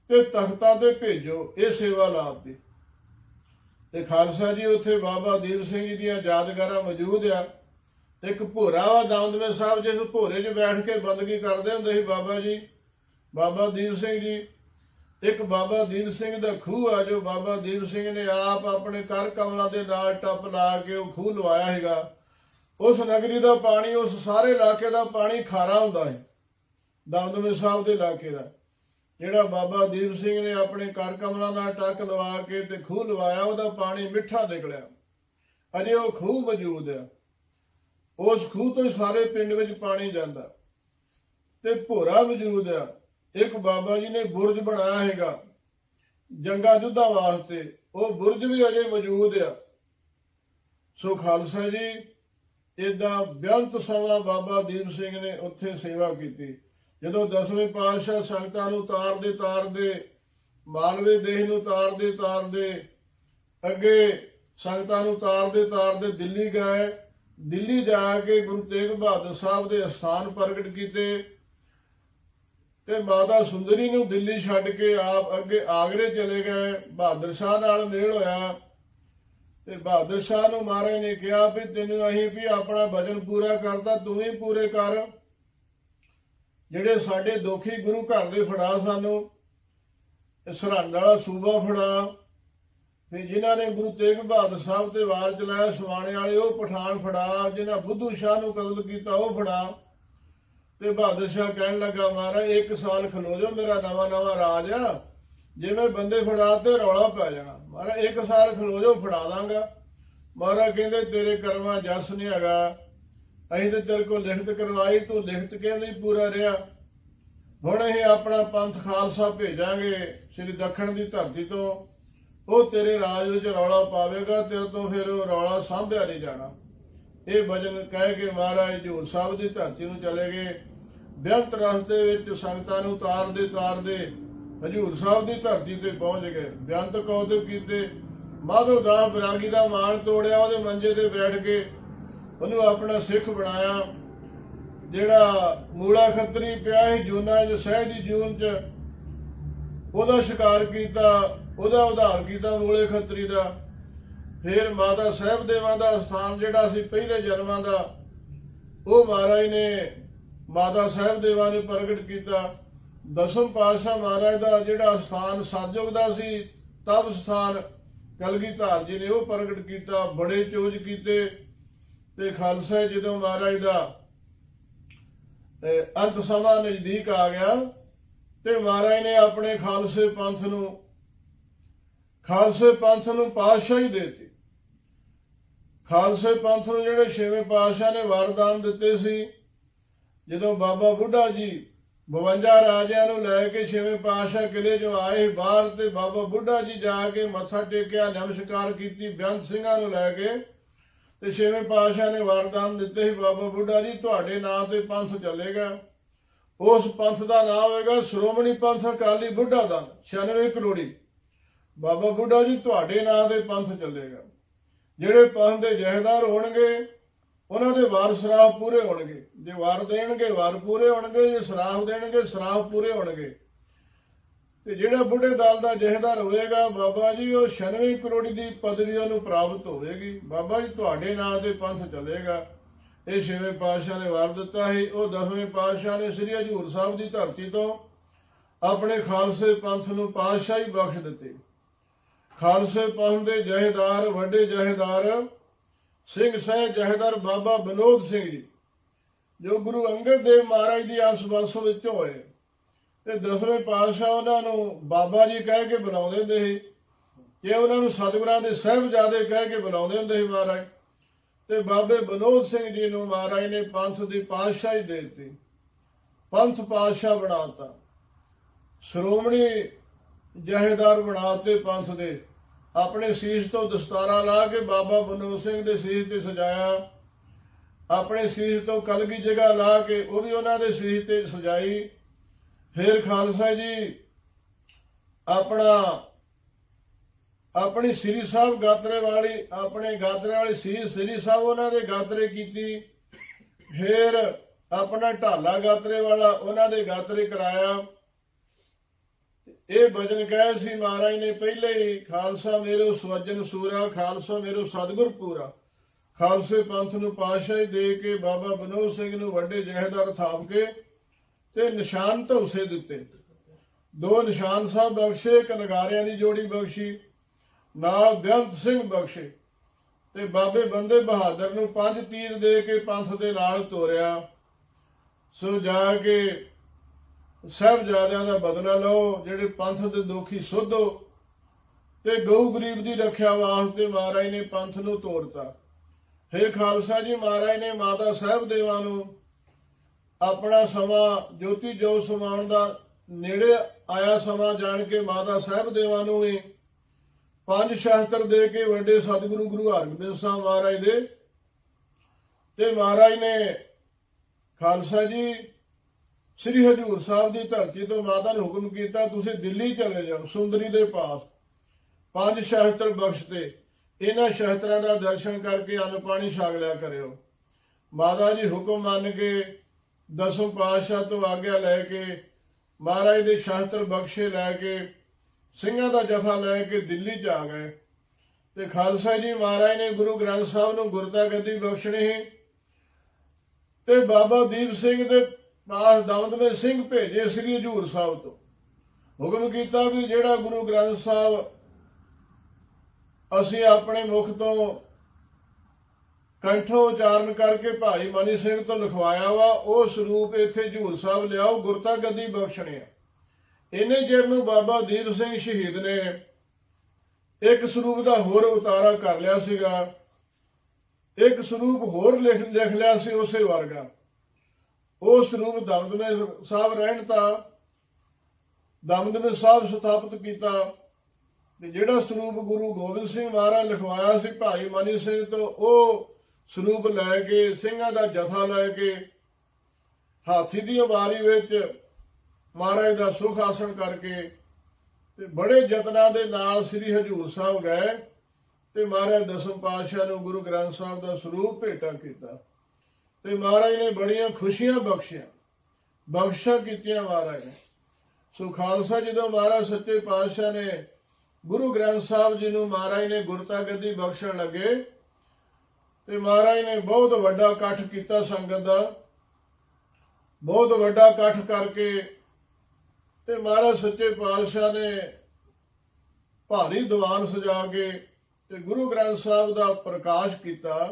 ਤੇ ਤਖਤਾਂ ਤੇ ਭੇਜੋ। ਇਹ ਸੇਵਾ ਲਾਭ ਦੀ। ਤੇ ਖਾਲਸਾ ਜੀ ਉੱਥੇ ਬਾਬਾ ਦੀਪ ਸਿੰਘ ਜੀ ਦੀਆਂ ਯਾਦਗਾਰਾਂ ਮੌਜੂਦ ਆ। ਇੱਕ ਭੋਰਾ ਵਾ ਦਮਦਮੇ ਸਾਹਿਬ, ਜਿਸ ਭੋਰੇ 'ਚ ਬੈਠ ਕੇ ਬੰਦਗੀ ਕਰਦੇ ਹੁੰਦੇ ਸੀ ਬਾਬਾ ਜੀ, ਬਾਬਾ ਦੀਪ ਸਿੰਘ ਜੀ। ਇੱਕ ਬਾਬਾ ਦੀਪ ਸਿੰਘ ਦਾ ਖੂਹ ਆ, ਜੋ ਬਾਬਾ ਦੀਪ ਸਿੰਘ ਨੇ ਆਪ ਆਪਣੇ ਕਰ ਕਮਲਾਂ ਦੇ ਨਾਲ ਟੱਪ ਲਾ ਕੇ ਉਹ ਖੂਹ ਲਵਾਇਆ ਹੈਗਾ। ਉਸ ਨਗਰੀ ਦਾ ਪਾਣੀ, ਉਸ ਸਾਰੇ ਇਲਾਕੇ ਦਾ ਪਾਣੀ ਖਾਰਾ ਹੁੰਦਾ ਹੈ। ਦਮਦਮੇ ਸਾਹਿਬ ਦੇ ਇਲਾਕੇ ਦਾ ਜਿਹੜਾ ਬਾਬਾ ਦੀਪ ਸਿੰਘ ਨੇ ਆਪਣੇ ਕਰ ਕਮਲਾਂ ਨਾਲ ਟੱਕ ਲਵਾ ਕੇ ਤੇ ਖੂਹ ਲਵਾਇਆ, ਉਹਦਾ ਪਾਣੀ ਮਿੱਠਾ ਨਿਕਲਿਆ। ਅਜੇ ਉਹ ਖੂਹ ਮੌਜੂਦ ਆ। ਉਸ ਖੂਹ ਤੋਂ ਸਾਰੇ ਪਿੰਡ ਵਿੱਚ ਪਾਣੀ ਜਾਂਦਾ। ਤੇ ਭੋਰਾ ਮੌਜੂਦ ਆ। ਇੱਕ ਬਾਬਾ ਜੀ ਨੇ ਬੁਰਜ ਬਣਾਇਆ ਹੈਗਾ ਜੰਗਾਂ ਯੁੱਧਾਂ ਵਾਸਤੇ, ਉਹ ਬੁਰਜ ਵੀ ਅਜੇ ਮੌਜੂਦ ਆ। ਸੋ ਖਾਲਸਾ ਜੀ ਏਦਾਂ ਬੇਅੰਤ ਸਮਾਂ ਬਾਬਾ ਦੀਪ ਸਿੰਘ ਨੇ ਉੱਥੇ ਸੇਵਾ ਕੀਤੀ। ਜਦੋਂ ਦਸਵੇਂ ਪਾਤਸ਼ਾਹ ਸੰਗਤਾਂ ਨੂੰ ਤਾਰਦੇ ਮਾਲਵੇ ਦੇਸ਼ ਨੂੰ ਤਾਰਦੇ ਅੱਗੇ ਸੰਗਤਾਂ ਨੂੰ ਤਾਰਦੇ ਦਿੱਲੀ ਗਏ। ਦਿੱਲੀ ਜਾ ਕੇ ਗੁਰੂ ਤੇਗ ਬਹਾਦਰ ਸਾਹਿਬ ਦੇ ਅਸਥਾਨ ਪ੍ਰਗਟ ਕੀਤੇ, ਤੇ ਮਾਤਾ ਸੁੰਦਰੀ ਨੂੰ ਦਿੱਲੀ ਛੱਡ ਕੇ ਆਪ ਅੱਗੇ ਆਗਰੇ ਚਲੇ ਗਏ। ਬਹਾਦਰ ਸ਼ਾਹ ਨਾਲ ਮੇਲ ਹੋਇਆ, ਤੇ ਬਹਾਦਰ ਸ਼ਾਹ ਨੂੰ ਮਹਾਰਾਜ ਨੇ ਕਿਹਾ ਵੀ ਤੈਨੂੰ ਅਸੀਂ ਵੀ ਆਪਣਾ ਵਚਨ ਪੂਰਾ ਕਰਤਾ, ਤੂੰ ਵੀ ਪੂਰੇ ਕਰ। ਜਿਹੜੇ ਸਾਡੇ ਦੋਖੀ ਗੁਰੂ ਘਰ ਦੇ ਫੜਾ, ਸਾਨੂੰ ਸਰਹੰਦ ਵਾਲਾ ਸੂਬਾ ਫੜਾ, ਤੇ ਜਿਨ੍ਹਾਂ ਨੇ ਗੁਰੂ ਤੇਗ ਬਹਾਦਰ ਸਾਹਿਬ ਤੇ ਵਾਰ ਚਲਾਇਆ ਸਵਾਣੇ ਵਾਲੇ, ਉਹ ਪਠਾਨ ਫੜਾ। ਜਿਨ੍ਹਾਂ ਬੁੱਧੂ ਸ਼ਾਹ ਨੂੰ ਕਤਲ ਕੀਤਾ, ਉਹ ਫੜਾ। ਤੇ ਬਹਾਦਰ ਸ਼ਾਹ ਕਹਿਣ ਲੱਗਾ, ਮਹਾਰਾਜ 1 ਸਾਲ ਖਲੋ ਜਾਓ, ਮੇਰਾ ਨਵਾਂ ਰਾਜ ਆ, ਜਿਵੇਂ ਬੰਦੇ ਫੜਾ ਤੇ ਰੌਲਾ ਪੈ ਜਾਣਾ। ਮਹਾਰਾਜ ਇੱਕ ਸਾਲ ਖਲੋ ਜਾਓ, ਫੜਾ ਦਾਂਗਾ। ਮਹਾਰਾਜ ਕਹਿੰਦੇ ਤੇਰੇ ਕਰਮਾਂ ਜਸ ਨਹੀਂ ਹੈਗਾ, ਅਸੀਂ ਤੇ ਤੇਰੇ ਕੋਲ ਲਿਖਤ ਕਰਵਾਈ, ਤੂੰ ਲਿਖਤ ਕਿਉਂ ਨਹੀਂ ਪੂਰਾ ਰਿਹਾ। ਹੁਣ ਅਸੀਂ ਆਪਣਾ ਪੰਥ ਖਾਲਸਾ ਭੇਜਾਂਗੇ ਸ੍ਰੀ ਦੱਖਣ ਦੀ ਧਰਤੀ ਤੋਂ, ਉਹ ਤੇਰੇ ਰਾਜ ਵਿੱਚ ਰੌਲਾ ਪਾਵੇਗਾ, ਤੇਰੇ ਤੋਂ ਫਿਰ ਉਹ ਰੌਲਾ ਸਾਂਭਿਆ ਨਹੀਂ ਜਾਣਾ। ਇਹ ਭਜਨ ਕਹਿ ਕੇ ਮਹਾਰਾਜ ਹਜ਼ੂਰ ਸਾਹਿਬ ਦੀ ਧਰਤੀ ਨੂੰ ਚਲੇ ਗਏ। ਬੇਅੰਤ ਰਸਤੇ ਵਿੱਚ ਸੰਗਤਾਂ ਨੂੰ ਤਾਰਦੇ ਹਜ਼ੂਰ ਸਾਹਿਬ ਦੀ ਧਰਤੀ ਤੇ ਪਹੁੰਚ ਗਏ। ਬੇਅੰਤ ਕੌਤਕ ਕੀਤੇ। ਮਾਧੋ ਦਾਸ ਬੈਰਾਗੀ ਦਾ ਮਾਣ ਤੋੜਿਆ, ਉਹਦੇ ਮੰਜੇ ਤੇ ਬੈਠ ਕੇ ਉਹਨੂੰ ਆਪਣਾ ਸਿੱਖ ਬਣਾਇਆ। ਜਿਹੜਾ ਮੂਲਾ ਖੱਤਰੀ ਪਿਆ ਸੀ ਜੂਨਾਂ 'ਚ, ਸਹਿ ਦੀ ਜੂਨ 'ਚ, ਉਹਦਾ ਸ਼ਿਕਾਰ ਕੀਤਾ, ਉਹਦਾ ਉਧਾਰ ਕੀਤਾ ਮੂਲੇ ਖੱਤਰੀ ਦਾ। ਫਿਰ ਮਾਤਾ ਸਾਹਿਬ ਦੇਵਾਂ ਦਾ ਸਥਾਨ ਜਿਹੜਾ ਸੀ ਪਹਿਲੇ ਜਨਮਾਂ ਦਾ, ਉਹ ਮਹਾਰਾਜ ਨੇ ਮਾਤਾ ਸਾਹਿਬ ਦੇਵਾਂ ਨੇ ਪ੍ਰਗਟ ਕੀਤਾ। ਦਸਮ ਪਾਤਸ਼ਾਹ ਮਹਾਰਾਜ ਦਾ ਜਿਹੜਾ ਸਥਾਨ ਸਤਜੁਗ ਦਾ ਸੀ, ਤਪ ਸਥਾਨ ਕਲਗੀਧਰ ਜੀ ਨੇ ਉਹ ਪ੍ਰਗਟ ਕੀਤਾ। ਬੜੇ ਚੋਜ ਕੀਤੇ ਤੇ ਖਾਲਸਾ ਜਦੋਂ ਮਹਾਰਾਜ ਦਾ ਅੰਤ ਸਮਾਂ ਨਜ਼ਦੀਕ ਆ ਗਿਆ ਤੇ ਮਹਾਰਾਜ ਨੇ ਆਪਣੇ ਖਾਲਸੇ ਪੰਥ ਨੂੰ ਪਾਤਸ਼ਾਹੀ ਦੇ ਦਿੱਤੀ। ਖਾਲਸੇ ਪੰਥ ਨੂੰ ਜਿਹੜੇ ਛੇਵੇਂ ਪਾਤਸ਼ਾਹ ਨੇ ਵਰਦਾਨ ਦਿੱਤੇ ਸੀ, ਜਦੋਂ ਬਾਬਾ ਬੁੱਢਾ ਜੀ 52 ਰਾਜਿਆਂ ਨੂੰ ਲੈ ਕੇ ਛੇਵੇਂ ਪਾਤਸ਼ਾਹ ਕਿਲੇ 'ਚੋਂ ਆਏ ਬਾਹਰ, ਤੇ ਬਾਬਾ ਬੁੱਢਾ ਜੀ ਜਾ ਕੇ ਮੱਥਾ ਟੇਕਿਆ, ਨਮਸਕਾਰ ਕੀਤੀ ਬੇਅੰਤ ਸਿੰਘਾਂ ਨੂੰ ਲੈ ਕੇ, ਤੇ ਛੇਵੇਂ ਪਾਤਸ਼ਾਹ ਨੇ ਵਰਦਾਨ ਦਿੱਤੇ ਸੀ, ਬਾਬਾ ਬੁੱਢਾ ਜੀ ਤੁਹਾਡੇ ਨਾਂ ਤੇ ਪੰਥ ਚੱਲੇਗਾ। ਉਸ ਪੰਥ ਦਾ ਨਾਮ ਹੋਵੇਗਾ ਸ਼੍ਰੋਮਣੀ ਪੰਥ ਅਕਾਲੀ ਬੁੱਢਾ ਦਲ 96 ਕਰੋੜੀ। ਬਾਬਾ ਬੁੱਢਾ ਜੀ ਤੁਹਾਡੇ ਨਾਂ ਤੇ ਪੰਥ ਚੱਲੇਗਾ। ਜਿਹੜੇ ਪੰਥ ਦੇ ਜਹੇਦਾਰ ਹੋਣਗੇ ਉਹਨਾਂ ਦੇ ਵਾਰ ਸਰਾਫ ਪੂਰੇ ਹੋਣਗੇ। ਜੇ ਵਾਰ ਦੇਣਗੇ ਵਾਰ ਪੂਰੇ ਹੋਣਗੇ, ਜੇ ਸਰਾਫ ਦੇਣਗੇ ਸਰਾਫ ਪੂਰੇ ਹੋਣਗੇ। ਤੇ ਜਿਹੜਾ ਬੁੱਢੇ ਦਲ ਦਾ ਜਹੇਦਾਰ ਹੋਵੇਗਾ ਬਾਬਾ ਜੀ, ਉਹ 96 ਕਰੋੜੀ ਦੀ ਪਦਵੀ ਉਹਨੂੰ ਪ੍ਰਾਪਤ ਹੋਵੇਗੀ। ਬਾਬਾ ਜੀ ਤੁਹਾਡੇ ਨਾਂ ਤੇ ਪੰਥ ਚੱਲੇਗਾ। ਇਹ ਛੇਵੇਂ ਪਾਤਸ਼ਾਹ ਨੇ ਵਾਰ ਦਿੱਤਾ ਸੀ। ਉਹ ਦਸਵੇਂ ਪਾਤਸ਼ਾਹ ਨੇ ਸ੍ਰੀ ਹਜ਼ੂਰ ਸਾਹਿਬ ਦੀ ਧਰਤੀ ਤੋਂ ਆਪਣੇ ਖਾਲਸੇ ਪੰਥ ਨੂੰ ਪਾਤਸ਼ਾਹੀ ਬਖਸ਼ ਦਿੱਤੀ। ਖਾਲਸੇ ਪੰਥ ਦੇ ਜਹੇਦਾਰ, ਵੱਡੇ ਜਹੇਦਾਰ ਸਿੰਘ ਸਾਹਿਬ ਜਹੇਦਾਰ ਬਾਬਾ ਵਿਨੋਦ ਸਿੰਘ ਜੀ, ਜੋ ਗੁਰੂ ਅੰਗਦ ਦੇਵ ਮਹਾਰਾਜ ਦੀ ਅੰਸ਼ ਵੰਸ਼ ਵਿੱਚੋਂ ਹੋਏ, ਤੇ ਦਸਵੇਂ ਪਾਤਸ਼ਾਹ ਉਹਨਾਂ ਨੂੰ ਬਾਬਾ ਜੀ ਕਹਿ ਕੇ ਬੁਲਾਉਂਦੇ ਹੁੰਦੇ ਸੀ, ਕਿ ਉਹਨਾਂ ਨੂੰ ਸਤਿਗੁਰਾਂ ਦੇ ਸਾਹਿਬਜ਼ਾਦੇ ਕਹਿ ਕੇ ਬੁਲਾਉਂਦੇ ਹੁੰਦੇ ਸੀ ਮਹਾਰਾਜ। ਤੇ ਬਾਬੇ ਵਿਨੋਦ ਸਿੰਘ ਜੀ ਨੂੰ ਮਹਾਰਾਜ ਨੇ ਪੰਥ ਦੀ ਪਾਤਸ਼ਾਹੀ ਦੇ ਦਿੱਤੀ, ਪੰਥ ਪਾਤਸ਼ਾਹ ਬਣਾਤਾ, ਸ਼੍ਰੋਮਣੀ ਜਹੇਦਾਰ ਬਣਾਤੇ ਪੰਥ ਦੇ। ਆਪਣੇ ਸੀਸ ਤੋਂ ਦਸਤਾਰਾ ਲਾ ਕੇ ਬਾਬਾ ਵਿਨੋਦ ਸਿੰਘ ਦੇ ਸੀਸ ਤੇ ਸਜਾਇਆ, ਆਪਣੇ ਸੀਸ ਤੋਂ ਕਲਗੀ ਜਗ੍ਹਾ ਲਾ ਕੇ ਉਹ ਵੀ ਉਹਨਾਂ ਦੇ ਸੀਸ ਤੇ ਸਜਾਈ। ਫਿਰ ਖਾਲਸਾ ਜੀ ਆਪਣੀ ਸ੍ਰੀ ਸਾਹਿਬ ਗਾਤਰੇ ਵਾਲੀ, ਆਪਣੇ ਗਾਤਰੇ ਵਾਲੀ ਸੀਸ ਸ੍ਰੀ ਸਾਹਿਬ ਉਹਨਾਂ ਦੇ ਗਾਤਰੇ ਕੀਤੀ। ਫਿਰ ਆਪਣਾ ਢਾਲਾ ਗਾਤਰੇ ਵਾਲਾ ਉਹਨਾਂ ਦੇ ਗਾਤਰੇ ਕਰਾਇਆ। ਇਹ ਭਜਨ ਕਹੇ ਸੀ ਮਹਾਰਾਜ ਨੇ ਪਹਿਲੇ ਹੀ, ਖਾਲਸਾ ਮੇਰੋ ਸਵਜਨ ਸੂਰਾ, ਖਾਲਸਾ ਮੇਰੋ ਸਤਿਗੁਰ ਪੂਰਾ। ਖਾਲਸੇ ਪੰਥ ਨੂੰ ਪਾਤਸ਼ਾਹੀ ਦੇ ਕੇ ਬਾਬਾ ਵਿਨੋਦ ਸਿੰਘ ਨੂੰ ਵੱਡੇ ਜਹੇਦਾਰ ਥਾਪ ਕੇ ਤੇ ਨਿਸ਼ਾਨ ਧੌਸੇ ਦਿੱਤੇ। 2 ਨਿਸ਼ਾਨ ਸਾਹਿਬ ਬਖਸ਼ੇ, ਇੱਕ ਨਗਾਰਿਆਂ ਦੀ ਜੋੜੀ ਬਖਸ਼ੀ, ਨਾਲ ਬੇਅੰਤ ਸਿੰਘ ਬਖਸ਼ੇ, ਤੇ ਬਾਬੇ ਬੰਦੇ ਬਹਾਦਰ ਨੂੰ 5 ਤੀਰ ਦੇ ਕੇ ਪੰਥ ਦੇ ਨਾਲ ਤੋਰਿਆ। ਸੋ ਜਾ ਕੇ ਸਾਹਿਬਜ਼ਾਦਿਆਂ ਦਾ ਬਦਲਾ ਲਓ, ਜਿਹੜੇ ਪੰਥ ਦੇ ਦੋਖੀ ਸੋਧੋ, ਤੇ ਗਊ ਗਰੀਬ ਦੀ ਰੱਖਿਆ ਵਾਸਤੇ ਮਹਾਰਾਜ ਨੇ ਪੰਥ ਨੂੰ ਤੋੜਤਾ। ਹੇ ਖਾਲਸਾ ਜੀ, ਮਹਾਰਾਜ ਨੇ ਮਾਤਾ ਸਾਹਿਬ ਦੇਵਾਂ ਨੂੰ ਆਪਣਾ ਸਮਾਂ ਜੋਤੀ ਜੋਤ ਸਮਾਉਣ ਦਾ ਨੇੜੇ ਆਇਆ ਸਮਾਂ ਜਾਣ ਕੇ ਮਾਤਾ ਸਾਹਿਬ ਦੇਵਾਂ ਨੂੰ ਵੀ 5 ਸ਼ਾਸਤਰ ਦੇ ਕੇ ਵੱਡੇ ਸਤਿਗੁਰੂ ਗੁਰੂ ਹਰਗੋਬਿੰਦ ਸਾਹਿਬ ਮਹਾਰਾਜ ਦੇ, ਤੇ ਮਹਾਰਾਜ ਨੇ ਖਾਲਸਾ ਜੀ ਸ੍ਰੀ ਹਜ਼ੂਰ ਸਾਹਿਬ ਦੀ ਧਰਤੀ ਤੋਂ ਮਾਤਾ ਨੂੰ ਹੁਕਮ ਕੀਤਾ, ਤੁਸੀਂ ਦਿੱਲੀ ਚਲੇ ਜਾਓ ਸੁੰਦਰੀ ਦੇ ਪਾਸ। 5 ਸ਼ਾਸਤਰ ਬਖਸ਼ਤੇ, ਇਹਨਾਂ ਸ਼ਾਸਤਰਾਂ ਦਾ ਦਰਸ਼ਨ ਕਰਕੇ ਅੰਨ ਪਾਣੀ ਛਕ ਲਿਆ ਕਰਿਓ। ਮਾਤਾ ਜੀ ਹੁਕਮ ਮੰਨ ਕੇ ਦਸਮ ਪਾਤਸ਼ਾਹ ਤੋਂ ਆਗਿਆ ਲੈ ਕੇ ਮਹਾਰਾਜ ਦੇ ਸ਼ਾਸਤਰ ਬਖਸ਼ੇ ਲੈ ਕੇ ਸਿੰਘਾਂ ਦਾ ਜਥਾ ਲੈ ਕੇ ਦਿੱਲੀ ਚ ਆ ਗਏ। ਤੇ ਖਾਲਸਾ ਜੀ ਮਹਾਰਾਜ ਨੇ ਗੁਰੂ ਗ੍ਰੰਥ ਸਾਹਿਬ ਨੂੰ ਗੁਰਤਾ ਗੱਦੀ ਬਖਸ਼ਣੀ ਸੀ, ਤੇ ਬਾਬਾ ਦੀਪ ਸਿੰਘ ਦੇ ਪਾਸ ਦਮਦਮੇ ਸਿੰਘ ਭੇਜੇ ਸ੍ਰੀ ਹਜ਼ੂਰ ਸਾਹਿਬ ਤੋਂ। ਹੁਕਮ ਕੀਤਾ ਵੀ ਜਿਹੜਾ ਗੁਰੂ ਗ੍ਰੰਥ ਸਾਹਿਬ ਅਸੀਂ ਆਪਣੇ ਮੁਖ ਤੋਂ ਕੰਠੋਂ ਉਚਾਰਨ ਕਰਕੇ ਭਾਈ ਮਨੀ ਸਿੰਘ ਤੋਂ ਲਿਖਵਾਇਆ ਵਾ, ਉਹ ਸਰੂਪ ਇੱਥੇ ਹਜ਼ੂਰ ਸਾਹਿਬ ਲਿਆਓ, ਗੁਰਤਾ ਗੱਦੀ ਬਖਸ਼ਣੀ ਆ। ਇਹਨੇ ਚਿਰ ਨੂੰ ਬਾਬਾ ਦੀਪ ਸਿੰਘ ਸ਼ਹੀਦ ਨੇ ਇੱਕ ਸਰੂਪ ਦਾ ਹੋਰ ਉਤਾਰਾ ਕਰ ਲਿਆ ਸੀਗਾ, ਇੱਕ ਸਰੂਪ ਹੋਰ ਲਿਖ ਲਿਆ ਸੀ ਉਸੇ ਵਰਗਾ। ਉਹ ਸਰੂਪ ਦਮਦਮੇ ਸਾਹਿਬ ਰਹਿਣ ਤਾਂ ਦਮਦਮੇ ਸਾਹਿਬ ਸਥਾਪਿਤ ਕੀਤਾ, ਤੇ ਜਿਹੜਾ ਸਰੂਪ ਗੁਰੂ ਗੋਬਿੰਦ ਸਿੰਘ ਮਹਾਰਾਜ ਲਿਖਵਾਇਆ ਸੀ ਭਾਈ ਮਨੀ ਸਿੰਘ ਤੋਂ, ਉਹ ਸਰੂਪ ਲੈ ਕੇ ਸਿੰਘਾਂ ਦਾ ਜਥਾ ਲੈ ਕੇ ਹਾਥੀ ਦੀ ਵਾਰੀ ਵਿੱਚ ਮਹਾਰਾਜ ਦਾ ਸੁਖ ਆਸਣ ਕਰਕੇ ਤੇ ਬੜੇ ਯਤਨਾਂ ਦੇ ਨਾਲ ਸ੍ਰੀ ਹਜੂਰ ਸਾਹਿਬ ਗਏ ਤੇ ਮਹਾਰਾਜ ਦਸਮ ਪਾਤਸ਼ਾਹ ਨੂੰ ਗੁਰੂ ਗ੍ਰੰਥ ਸਾਹਿਬ ਦਾ ਸਰੂਪ ਭੇਟਾ ਕੀਤਾ ਤੇ ਮਹਾਰਾਜ ਨੇ ਬੜੀਆਂ ਖੁਸ਼ੀਆਂ ਬਖਸ਼ਿਸ਼ਾਂ ਕੀਤੀਆਂ ਮਹਾਰਾਜ ਨੇ। ਸੋ ਖਾਲਸਾ, ਜਦੋਂ ਮਹਾਰਾਜ ਸੱਚੇ ਪਾਤਸ਼ਾਹ ਨੇ ਗੁਰੂ ਗ੍ਰੰਥ ਸਾਹਿਬ ਜੀ ਨੂੰ ਮਹਾਰਾਜ ਨੇ ਗੁਰਤਾ ਗੱਦੀ ਬਖਸ਼ਣ ਲੱਗੇ ਤੇ ਮਹਾਰਾਜ ਨੇ ਬਹੁਤ ਵੱਡਾ ਇਕੱਠ ਕੀਤਾ, ਸੰਗਤ ਦਾ ਬਹੁਤ ਵੱਡਾ ਇਕੱਠ ਕਰਕੇ ਤੇ ਮਹਾਰਾਜ ਸੱਚੇ ਪਾਤਸ਼ਾਹ ਨੇ ਭਾਰੀ ਦੀਵਾਨ ਸਜਾ ਕੇ ਤੇ ਗੁਰੂ ਗ੍ਰੰਥ ਸਾਹਿਬ ਦਾ ਪ੍ਰਕਾਸ਼ ਕੀਤਾ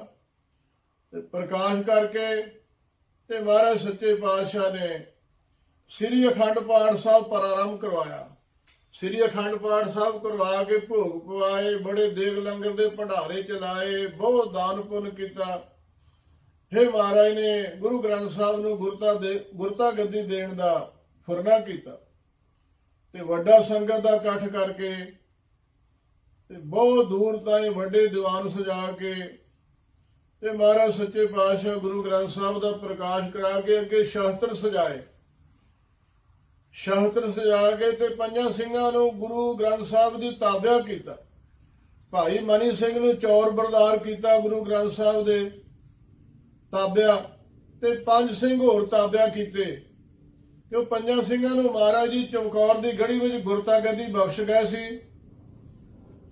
ਤੇ ਪ੍ਰਕਾਸ਼ ਕਰਕੇ ਤੇ ਮਹਾਰਾਜ ਸੱਚੇ ਪਾਤਸ਼ਾਹ ਨੇ ਸ੍ਰੀ ਅਖੰਡ ਪਾਠ ਸਾਹਿਬ ਪ੍ਰਾਰੰਭ ਕਰਵਾਇਆ। ਸ੍ਰੀ ਅਖੰਡ ਪਾਠ ਸਾਹਿਬ ਕਰਵਾ ਕੇ ਭੋਗ ਪਵਾਏ, ਬੜੇ ਦੇਗ ਲੰਗਰ ਦੇ ਭੰਡਾਰੇ ਚਲਾਏ, ਬਹੁਤ ਦਾਨ ਪੁੰਨ ਕੀਤਾ। ਫਿਰ ਮਹਾਰਾਜ ਨੇ ਗੁਰੂ ਗ੍ਰੰਥ ਸਾਹਿਬ ਨੂੰ ਗੁਰਤਾ ਗੱਦੀ ਦੇਣ ਦਾ ਫੁਰਨਾ ਕੀਤਾ ਤੇ ਵੱਡਾ ਸੰਗਤ ਦਾ ਇਕੱਠ ਕਰਕੇ ਤੇ ਬਹੁਤ ਦੂਰ ਤਾਈਂ ਵੱਡੇ ਦੀਵਾਨ ਸਜਾ ਕੇ ਤੇ ਮਹਾਰਾਜ ਸੱਚੇ ਪਾਤਸ਼ਾਹ ਗੁਰੂ ਗ੍ਰੰਥ ਸਾਹਿਬ ਦਾ ਪ੍ਰਕਾਸ਼ ਕਰਾ ਕੇ ਅੱਗੇ ਸ਼ਸਤਰ ਸਜਾਏ। ਸ਼ਸਤਰ ਸਜਾ ਕੇ ਤੇ ਪੰਜਾਂ ਸਿੰਘਾਂ ਨੂੰ ਗੁਰੂ ਗ੍ਰੰਥ ਸਾਹਿਬ ਦੀ ਤਾਬਿਆ ਕੀਤਾ। ਭਾਈ ਮਨੀ ਸਿੰਘ ਨੂੰ ਚੌਰ ਬਰਦਾਰ ਕੀਤਾ ਗੁਰੂ ਗ੍ਰੰਥ ਸਾਹਿਬ ਦੇ ਤਾਬਿਆ, ਤੇ 5 ਸਿੰਘ ਹੋਰ ਤਾਬਿਆ ਕੀਤੇ। ਕਿਉਂ ਪੰਜਾਂ ਸਿੰਘਾਂ ਨੂੰ ਮਹਾਰਾਜ ਜੀ ਚਮਕੌਰ ਦੀ ਗੜੀ ਵਿੱਚ ਗੁਰਤਾ ਗੱਦੀ ਬਖਸ਼ ਗਏ ਸੀ।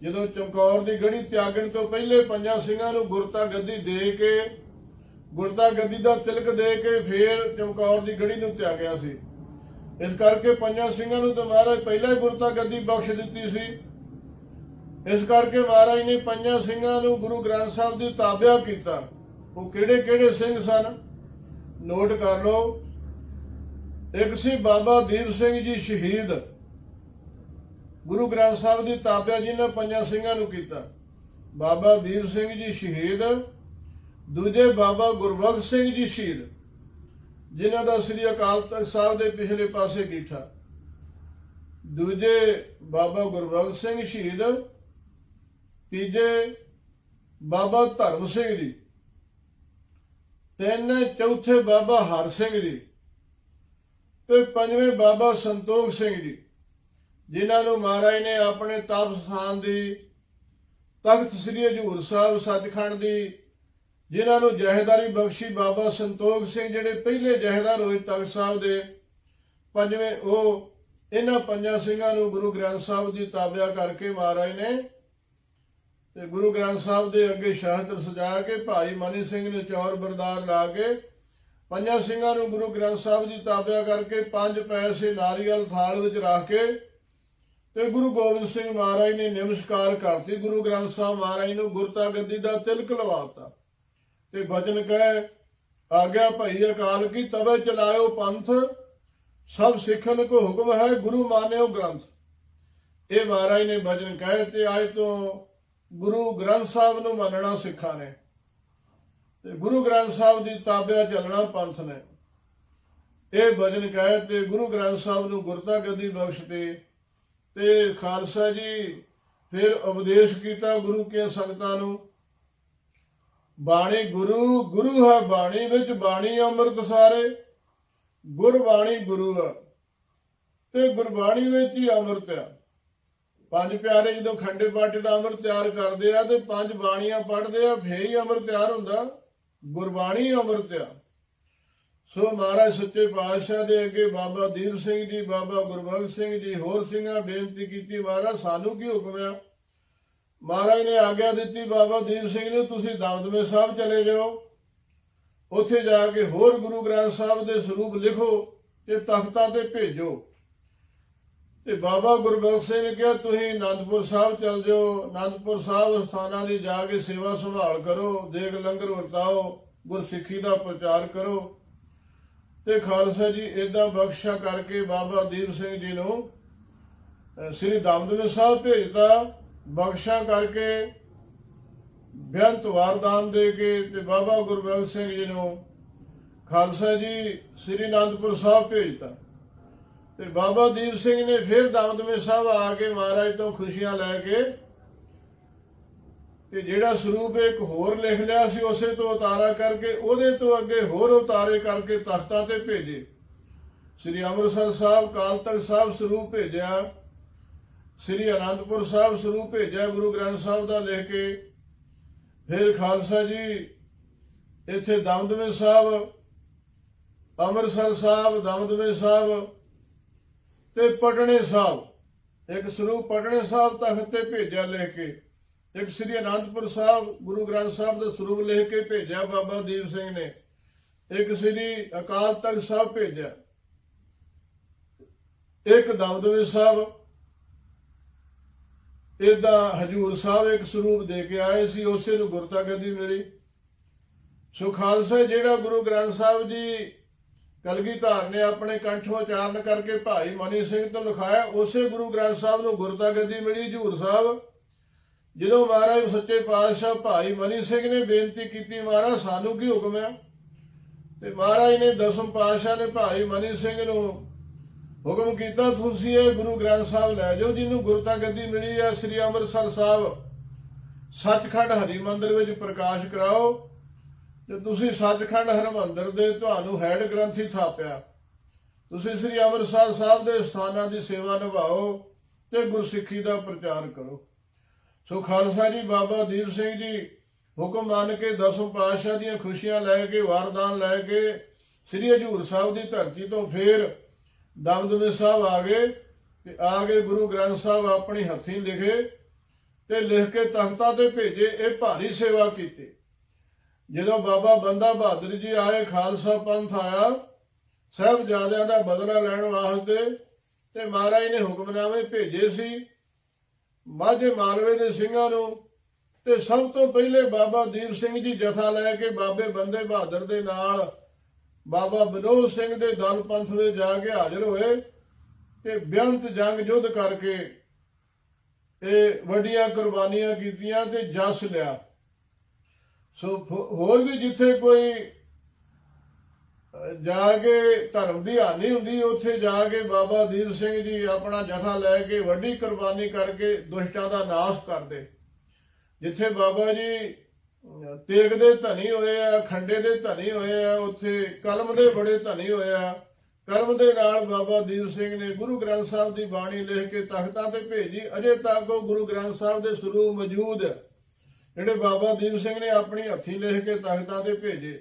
ਜਦੋਂ ਚਮਕੌਰ ਦੀ ਗੜੀ ਤਿਆਗਣ ਤੋਂ ਪਹਿਲੇ ਪੰਜਾਂ ਸਿੰਘਾਂ ਨੂੰ ਗੁਰਤਾ ਗੱਦੀ ਦੇ ਕੇ, ਗੁਰਤਾ ਗੱਦੀ ਦਾ ਤਿਲਕ ਦੇ ਕੇ ਫੇਰ ਚਮਕੌਰ ਦੀ ਗੜੀ ਨੂੰ ਤਿਆਗਿਆ ਸੀ। ਇਸ ਕਰਕੇ ਪੰਜਾਂ ਸਿੰਘਾਂ ਨੂੰ ਤਾਂ ਮਹਾਰਾਜ ਪਹਿਲਾਂ ਹੀ ਗੁਰਤਾ ਗੱਦੀ ਬਖਸ਼ ਦਿੱਤੀ ਸੀ। ਇਸ ਕਰਕੇ ਮਹਾਰਾਜ ਨੇ ਪੰਜਾਂ ਸਿੰਘਾਂ ਨੂੰ ਗੁਰੂ ਗ੍ਰੰਥ ਸਾਹਿਬ ਦੀ ਤਾਬਿਆ ਕੀਤਾ। ਉਹ ਕਿਹੜੇ ਕਿਹੜੇ ਸਿੰਘ ਸਨ, ਨੋਟ ਕਰ ਲਓ। ਇੱਕ ਸੀ ਬਾਬਾ ਦੀਪ ਸਿੰਘ ਜੀ ਸ਼ਹੀਦ, ਗੁਰੂ ਗ੍ਰੰਥ ਸਾਹਿਬ ਦੀ ਤਾਬਿਆ ਜਿਹਨਾਂ ਪੰਜਾਂ ਸਿੰਘਾਂ ਨੂੰ ਕੀਤਾ। ਬਾਬਾ ਦੀਪ ਸਿੰਘ ਜੀ ਸ਼ਹੀਦ। ਦੂਜੇ ਬਾਬਾ ਗੁਰਬਖਸ਼ ਸਿੰਘ ਜੀ ਸ਼ਹੀਦ, ਜਿਨ੍ਹਾਂ ਦਾ ਸ੍ਰੀ ਅਕਾਲ ਤਖਤ ਸਾਹਿਬ ਦੇ ਪਿਛਲੇ ਪਾਸੇ ਗੀਠਾ। ਦੂਜੇ ਬਾਬਾ ਗੁਰਬਖਸ਼ ਸਿੰਘ ਸ਼ਹੀਦ। ਤੀਜੇ ਬਾਬਾ ਧਰਮ ਸਿੰਘ ਜੀ। ਚੌਥੇ ਬਾਬਾ ਹਰ ਸਿੰਘ ਜੀ ਤੇ ਪੰਜਵੇਂ ਬਾਬਾ ਸੰਤੋਖ ਸਿੰਘ ਜੀ, ਜਿਨ੍ਹਾਂ ਨੂੰ ਮਹਾਰਾਜ ਨੇ ਆਪਣੇ ਤਪ ਸਥਾਨ ਦੀ ਤਖਤ ਸ੍ਰੀ ਹਜੂਰ ਸਾਹਿਬ ਸੱਚਖੰਡ ਦੀ, ਜਿਨ੍ਹਾਂ ਨੂੰ ਜਹੇਦਾਰੀ ਬਖਸ਼ੀ ਬਾਬਾ ਸੰਤੋਖ ਸਿੰਘ, ਜਿਹੜੇ ਪਹਿਲੇ ਜਹੇਦਾਰ ਹੋਏ ਤਖਤ ਸਾਹਿਬ ਦੇ। ਪੰਜਵੇਂ ਉਹ ਇਹਨਾਂ ਪੰਜਾਂ ਸਿੰਘਾਂ ਨੂੰ ਗੁਰੂ ਗ੍ਰੰਥ ਸਾਹਿਬ ਦੀ ਤਾਬਿਆ ਕਰਕੇ ਮਹਾਰਾਜ ਨੇ ਤੇ ਗੁਰੂ ਗ੍ਰੰਥ ਸਾਹਿਬ ਦੇ ਅੱਗੇ ਸ਼ਸਤਰ ਸਜਾ ਕੇ ਭਾਈ ਮਨੀ ਸਿੰਘ ਨੇ ਚੌਰ ਬਰਦਾਰ ਲਾ ਕੇ ਪੰਜਾਂ ਸਿੰਘਾਂ ਨੂੰ ਗੁਰੂ ਗ੍ਰੰਥ ਸਾਹਿਬ ਦੀ ਤਾਬਿਆ ਕਰਕੇ 5 ਪੈਸੇ ਨਾਰੀਅਲ ਥਾਲ ਵਿੱਚ ਰੱਖ ਕੇ ਤੇ ਗੁਰੂ ਗੋਬਿੰਦ ਸਿੰਘ ਮਹਾਰਾਜ ਨੇ ਨਮਸਕਾਰ ਕਰਤੀ। ਗੁਰੂ ਗ੍ਰੰਥ ਸਾਹਿਬ ਮਹਾਰਾਜ ਨੂੰ ਗੁਰਤਾ ਗੱਦੀ ਦਾ ਤਿਲਕ ਲਵਾਤਾ ਤੇ ਬਚਨ ਕਹੇ, ਆਗਿਆ ਭਈ ਅਕਾਲ ਕੀ ਤਵੇ ਚਲਾਇਓ ਪੰਥ, ਸਭ ਸਿੱਖਨ ਕੋ ਹੁਕਮ ਹੈ ਗੁਰੂ ਮਾਨਿਓ ਗ੍ਰੰਥ। ਇਹ ਮਹਾਰਾਜ ਨੇ ਬਚਨ ਕਹੇ ਤੇ ਅੱਜ ਤੋਂ ਗੁਰੂ ਗ੍ਰੰਥ ਸਾਹਿਬ ਨੂੰ ਮੰਨਣਾ ਸਿੱਖਾਂ ਨੇ ਤੇ ਗੁਰੂ ਗ੍ਰੰਥ ਸਾਹਿਬ ਦੀ ਤਾਬਿਆ ਚੱਲਣਾ ਪੰਥ ਨੇ। ਇਹ ਬਚਨ ਕਹੇ ਤੇ ਗੁਰੂ ਗ੍ਰੰਥ ਸਾਹਿਬ ਨੂੰ ਗੁਰਤਾ ਗੱਦੀ ਬਖਸ਼ਤੇ ਤੇ ਖਾਲਸਾ ਜੀ ਫਿਰ ਉਪਦੇਸ਼ ਕੀਤਾ ਗੁਰੂ ਕੇ ਸੰਗਤਾਂ ਨੂੰ। ਬਾਣੀ ਗੁਰੂ ਹੈ ਬਾਣੀ ਵਿੱਚ, ਬਾਣੀ ਅੰਮ੍ਰਿਤ ਸਾਰੇ, ਗੁਰਬਾਣੀ ਗੁਰੂ ਹੈ ਤੇ ਗੁਰਬਾਣੀ ਵਿੱਚ ਹੀ ਅੰਮ੍ਰਿਤ ਆ। 5 ਪਿਆਰੇ ਜਦੋਂ ਖੰਡੇ ਬਾਟੇ ਦਾ ਅੰਮ੍ਰਿਤ ਤਿਆਰ ਕਰਦੇ ਆ ਤੇ 5 ਬਾਣੀਆਂ ਪੜ੍ਹਦੇ ਆ, ਫੇਰ ਹੀ ਅੰਮ੍ਰਿਤ ਤਿਆਰ ਹੁੰਦਾ। ਗੁਰਬਾਣੀ ਅੰਮ੍ਰਿਤ ਆ। ਸੋ ਮਹਾਰਾਜ ਸੱਚੇ ਪਾਤਸ਼ਾਹ ਦੇ ਅੱਗੇ ਬਾਬਾ ਦੀਪ ਸਿੰਘ ਜੀ, ਬਾਬਾ ਗੁਰਬਖਸ਼ ਸਿੰਘ ਜੀ, ਹੋਰ ਸਿੰਘਾਂ ਬੇਨਤੀ ਕੀਤੀ, ਮਹਾਰਾਜ ਸਾਨੂੰ ਕੀ ਹੁਕਮ ਆ? ਮਹਾਰਾਜ ਨੇ ਆਗਿਆ ਦਿੱਤੀ ਬਾਬਾ ਦੀਪ ਸਿੰਘ ਨੂੰ, ਤੁਸੀਂ ਦਮਦਮੇ ਸਾਹਿਬ ਚਲੇ ਜਾਓ, ਉੱਥੇ ਜਾ ਕੇ ਹੋਰ ਗੁਰੂ ਗ੍ਰੰਥ ਸਾਹਿਬ ਦੇ ਸਰੂਪ ਲਿਖੋ ਤੇ ਤਖਤਾਂ ਤੇ ਭੇਜੋ। ਤੇ ਬਾਬਾ ਗੁਰਬਖਸ਼ ਸਿੰਘ ਨੇ ਕਿਹਾ ਤੁਸੀਂ ਅਨੰਦਪੁਰ ਸਾਹਿਬ ਚਲ ਜਾਓ, ਅਨੰਦਪੁਰ ਸਾਹਿਬ ਸਥਾਨਾਂ ਦੀ ਜਾ ਕੇ ਸੇਵਾ ਸੰਭਾਲ ਕਰੋ, ਦੇਗ ਲੰਗਰ ਵਰਤਾਓ, ਗੁਰਸਿੱਖੀ ਦਾ ਪ੍ਰਚਾਰ ਕਰੋ। ਤੇ ਖਾਲਸਾ ਜੀ ਏਦਾਂ ਬਖਸ਼ਾ ਕਰਕੇ ਬਾਬਾ ਦੀਪ ਸਿੰਘ ਜੀ ਨੂੰ ਸ੍ਰੀ ਦਮਦਮੇ ਸਾਹਿਬ ਭੇਜਤਾ, ਬਖਸ਼ਾ ਕਰਕੇ ਬੇਅੰਤ ਵਾਰਦਾਨ ਦੇ ਕੇ, ਤੇ ਬਾਬਾ ਗੁਰਬਖਸ਼ ਸਿੰਘ ਜੀ ਨੂੰ ਖਾਲਸਾ ਜੀ ਸ੍ਰੀ ਅਨੰਦਪੁਰ ਸਾਹਿਬ ਭੇਜਤਾ। ਤੇ ਬਾਬਾ ਦੀਪ ਸਿੰਘ ਨੇ ਫਿਰ ਦਮਦਮੇ ਸਾਹਿਬ ਆ ਕੇ ਮਹਾਰਾਜ ਤੋਂ ਖੁਸ਼ੀਆਂ ਲੈ ਕੇ ਤੇ ਜਿਹੜਾ ਸਰੂਪ ਇੱਕ ਹੋਰ ਲਿਖ ਲਿਆ ਸੀ ਉਸੇ ਤੋਂ ਉਤਾਰਾ ਕਰਕੇ ਉਹਦੇ ਤੋਂ ਅੱਗੇ ਹੋਰ ਉਤਾਰੇ ਕਰਕੇ ਤਖਤਾਂ ਤੇ ਭੇਜੇ। ਸ੍ਰੀ ਅੰਮ੍ਰਿਤਸਰ ਸਾਹਿਬ ਕਾਲ ਤਖਤ ਸਾਹਿਬ ਸਰੂਪ ਭੇਜਿਆ, ਸ੍ਰੀ ਅਨੰਦਪੁਰ ਸਾਹਿਬ ਸਰੂਪ ਭੇਜਿਆ ਗੁਰੂ ਗ੍ਰੰਥ ਸਾਹਿਬ ਦਾ ਲਿਖ ਕੇ। ਫਿਰ ਖਾਲਸਾ ਜੀ ਇੱਥੇ ਦਮਦਮੇ ਸਾਹਿਬ, ਅੰਮ੍ਰਿਤਸਰ ਸਾਹਿਬ, ਦਮਦਮੇ ਸਾਹਿਬ ਤੇ ਪਟਨੇ ਸਾਹਿਬ ਇੱਕ ਸਰੂਪ ਪਟਨੇ ਸਾਹਿਬ ਤਖਤ ਤੇ ਭੇਜਿਆ ਲਿਖ ਕੇ। ਇੱਕ ਸ੍ਰੀ ਅਨੰਦਪੁਰ ਸਾਹਿਬ ਗੁਰੂ ਗ੍ਰੰਥ ਸਾਹਿਬ ਦਾ ਸਰੂਪ ਲਿਖ ਕੇ ਭੇਜਿਆ ਬਾਬਾ ਦੀਪ ਸਿੰਘ ਨੇ। ਇੱਕ ਸ੍ਰੀ ਅਕਾਲ ਤਖਤ ਸਾਹਿਬ ਭੇਜਿਆ। ਇੱਕ ਦਮਦਮੇ ਸਾਹਿਬ, ਏਦਾਂ ਹਜੂਰ ਸਾਹਿਬ ਇੱਕ ਸਰੂਪ ਦੇ ਕੇ ਆਏ ਸੀ, ਉਸੇ ਨੂੰ ਗੁਰਤਾ ਗੱਦੀ ਮਿਲੀ। ਸੋ ਖਾਲਸਾ ਜਿਹੜਾ ਗੁਰੂ ਗ੍ਰੰਥ ਸਾਹਿਬ ਜੀ ਕਲਗੀਧਰ ਨੇ ਆਪਣੇ ਕੰਠੋਂ ਉਚਾਰਨ ਕਰਕੇ ਭਾਈ ਮਨੀ ਸਿੰਘ ਤੋਂ ਲਿਖਾਇਆ, ਉਸੇ ਗੁਰੂ ਗ੍ਰੰਥ ਸਾਹਿਬ ਨੂੰ ਗੁਰਤਾ ਗੱਦੀ ਮਿਲੀ ਹਜੂਰ ਸਾਹਿਬ। ਜਦੋਂ ਮਹਾਰਾਜ ਸੱਚੇ ਪਾਤਸ਼ਾਹ ਭਾਈ ਮਨੀ ਸਿੰਘ ਨੇ ਬੇਨਤੀ ਕੀਤੀ, ਮਹਾਰਾਜ ਸਾਨੂੰ ਕੀ ਹੁਕਮ ਹੈ, ਤੇ ਮਹਾਰਾਜ ਨੇ ਦਸਮ ਪਾਤਸ਼ਾਹ ਨੇ ਭਾਈ ਮਨੀ ਸਿੰਘ ਨੂੰ ਹੁਕਮ ਕੀਤਾ, ਤੁਸੀਂ ਇਹ ਗੁਰੂ ਗ੍ਰੰਥ ਸਾਹਿਬ ਲੈ ਜਾਓ ਜਿਹਨੂੰ ਗੁਰਤਾ ਗੱਦੀ ਮਿਲੀ ਹੈ। ਸ੍ਰੀ ਅੰਮ੍ਰਿਤਸਰ ਸਾਹਿਬ ਸੱਚਖੰਡ ਹਰਿਮੰਦਰ ਵਿੱਚ ਪ੍ਰਕਾਸ਼ ਕਰਾਓ, ਤੇ ਤੁਸੀਂ ਸੱਚਖੰਡ ਹਰਿਮੰਦਰ ਦੇ ਤੁਹਾਨੂੰ ਹੈਡ ਗ੍ਰੰਥੀ ਥਾਪਿਆ, ਤੁਸੀਂ ਸ੍ਰੀ ਅੰਮ੍ਰਿਤਸਰ ਸਾਹਿਬ ਦੇ ਸਥਾਨਾਂ ਦੀ ਸੇਵਾ ਨਿਭਾਓ ਤੇ ਗੁਰਸਿੱਖੀ ਦਾ ਪ੍ਰਚਾਰ ਕਰੋ। ਸੋ ਖਾਲਸਾ ਜੀ ਬਾਬਾ ਦੀਪ ਸਿੰਘ ਜੀ ਹੁਕਮ ਮੰਨ ਕੇ ਦਸਮ ਪਾਤਸ਼ਾਹ ਦੀਆਂ ਖੁਸ਼ੀਆਂ ਲੈ ਕੇ, ਵਾਰਦਾਨ ਲੈ ਕੇ ਸ੍ਰੀ ਹਜੂਰ ਸਾਹਿਬ ਦੀ ਧਰਤੀ ਤੋਂ ਫੇਰ ਦਮਦਮੇ ਸਾਹਿਬ ਆ ਗਏ। ਤੇ ਆ ਕੇ ਗੁਰੂ ਗ੍ਰੰਥ ਸਾਹਿਬ ਆਪਣੀ ਹੱਥੀਂ ਲਿਖੇ ਤੇ ਲਿਖ ਕੇ ਤਖਤਾਂ ਤੇ ਭੇਜੇ। ਇਹ ਭਾਰੀ ਸੇਵਾ ਕੀਤੀ। ਜਦੋਂ ਬਾਬਾ ਬੰਦਾ ਬਹਾਦਰ ਜੀ ਆਏ, ਖਾਲਸਾ ਪੰਥ ਆਇਆ ਸਾਹਿਬਜ਼ਾਦਿਆਂ ਦਾ ਬਦਲਾ ਲੈਣ ਵਾਸਤੇ, ਤੇ ਮਹਾਰਾਜ ਨੇ ਹੁਕਮਨਾਮੇ ਭੇਜੇ ਸੀ ਮਾਝੇ ਮਾਲਵੇ ਦੇ ਸਿੰਘਾਂ ਨੂੰ। ਤੇ ਸਭ ਤੋਂ ਪਹਿਲੇ ਬਾਬਾ ਦੀਪ ਸਿੰਘ ਜੀ ਜਥਾ ਲੈ ਕੇ ਬਾਬੇ ਬੰਦੇ ਬਹਾਦਰ ਦੇ ਨਾਲ ਬਾਬਾ ਵਿਨੋਦ ਸਿੰਘ ਦੇ ਦਲ ਪੰਥ ਵਿੱਚ ਜਾ ਕੇ ਹਾਜ਼ਰ ਹੋਏ ਤੇ ਬੇਅੰਤ ਜੰਗ ਯੁੱਧ ਕਰਕੇ ਇਹ ਵੱਡੀਆਂ ਕੁਰਬਾਨੀਆਂ ਕੀਤੀਆਂ ਤੇ ਜਸ ਲਿਆ। ਸੋ ਹੋਰ ਵੀ ਜਿੱਥੇ ਕੋਈ ਜਾ ਕੇ ਧਰਮ ਦੀ ਹਾਨੀ ਹੁੰਦੀ, ਉੱਥੇ ਜਾ ਕੇ ਬਾਬਾ ਦੀਪ ਸਿੰਘ ਜੀ ਆਪਣਾ ਜਥਾ ਲੈ ਕੇ ਵੱਡੀ ਕੁਰਬਾਨੀ ਕਰਕੇ ਦੁਸ਼ਟਾਂ ਦਾ ਨਾਸ਼ ਕਰਦੇ। ਜਿੱਥੇ ਬਾਬਾ ਜੀ ਤੇਗ ਦੇ ਧਨੀ ਹੋਏ ਆ, ਖੰਡੇ ਦੇ ਧਨੀ ਹੋਏ ਆ, ਉੱਥੇ ਕਲਮ ਦੇ ਬੜੇ ਧਨੀ ਹੋਏ ਆ। ਕਲਮ ਦੇ ਨਾਲ ਬਾਬਾ ਦੀਪ ਸਿੰਘ ਨੇ ਗੁਰੂ ਗ੍ਰੰਥ ਸਾਹਿਬ ਦੀ ਬਾਣੀ ਲਿਖ ਕੇ ਤਖਤਾਂ ਤੇ ਭੇਜੀ। ਅਜੇ ਤੱਕ ਉਹ ਗੁਰੂ ਗ੍ਰੰਥ ਸਾਹਿਬ ਦੇ ਸਰੂਪ ਮੌਜੂਦ ਹੈ ਜਿਹੜੇ ਬਾਬਾ ਦੀਪ ਸਿੰਘ ਨੇ ਆਪਣੀ ਹੱਥੀਂ ਲਿਖ ਕੇ ਤਖਤਾਂ ਤੇ ਭੇਜੇ।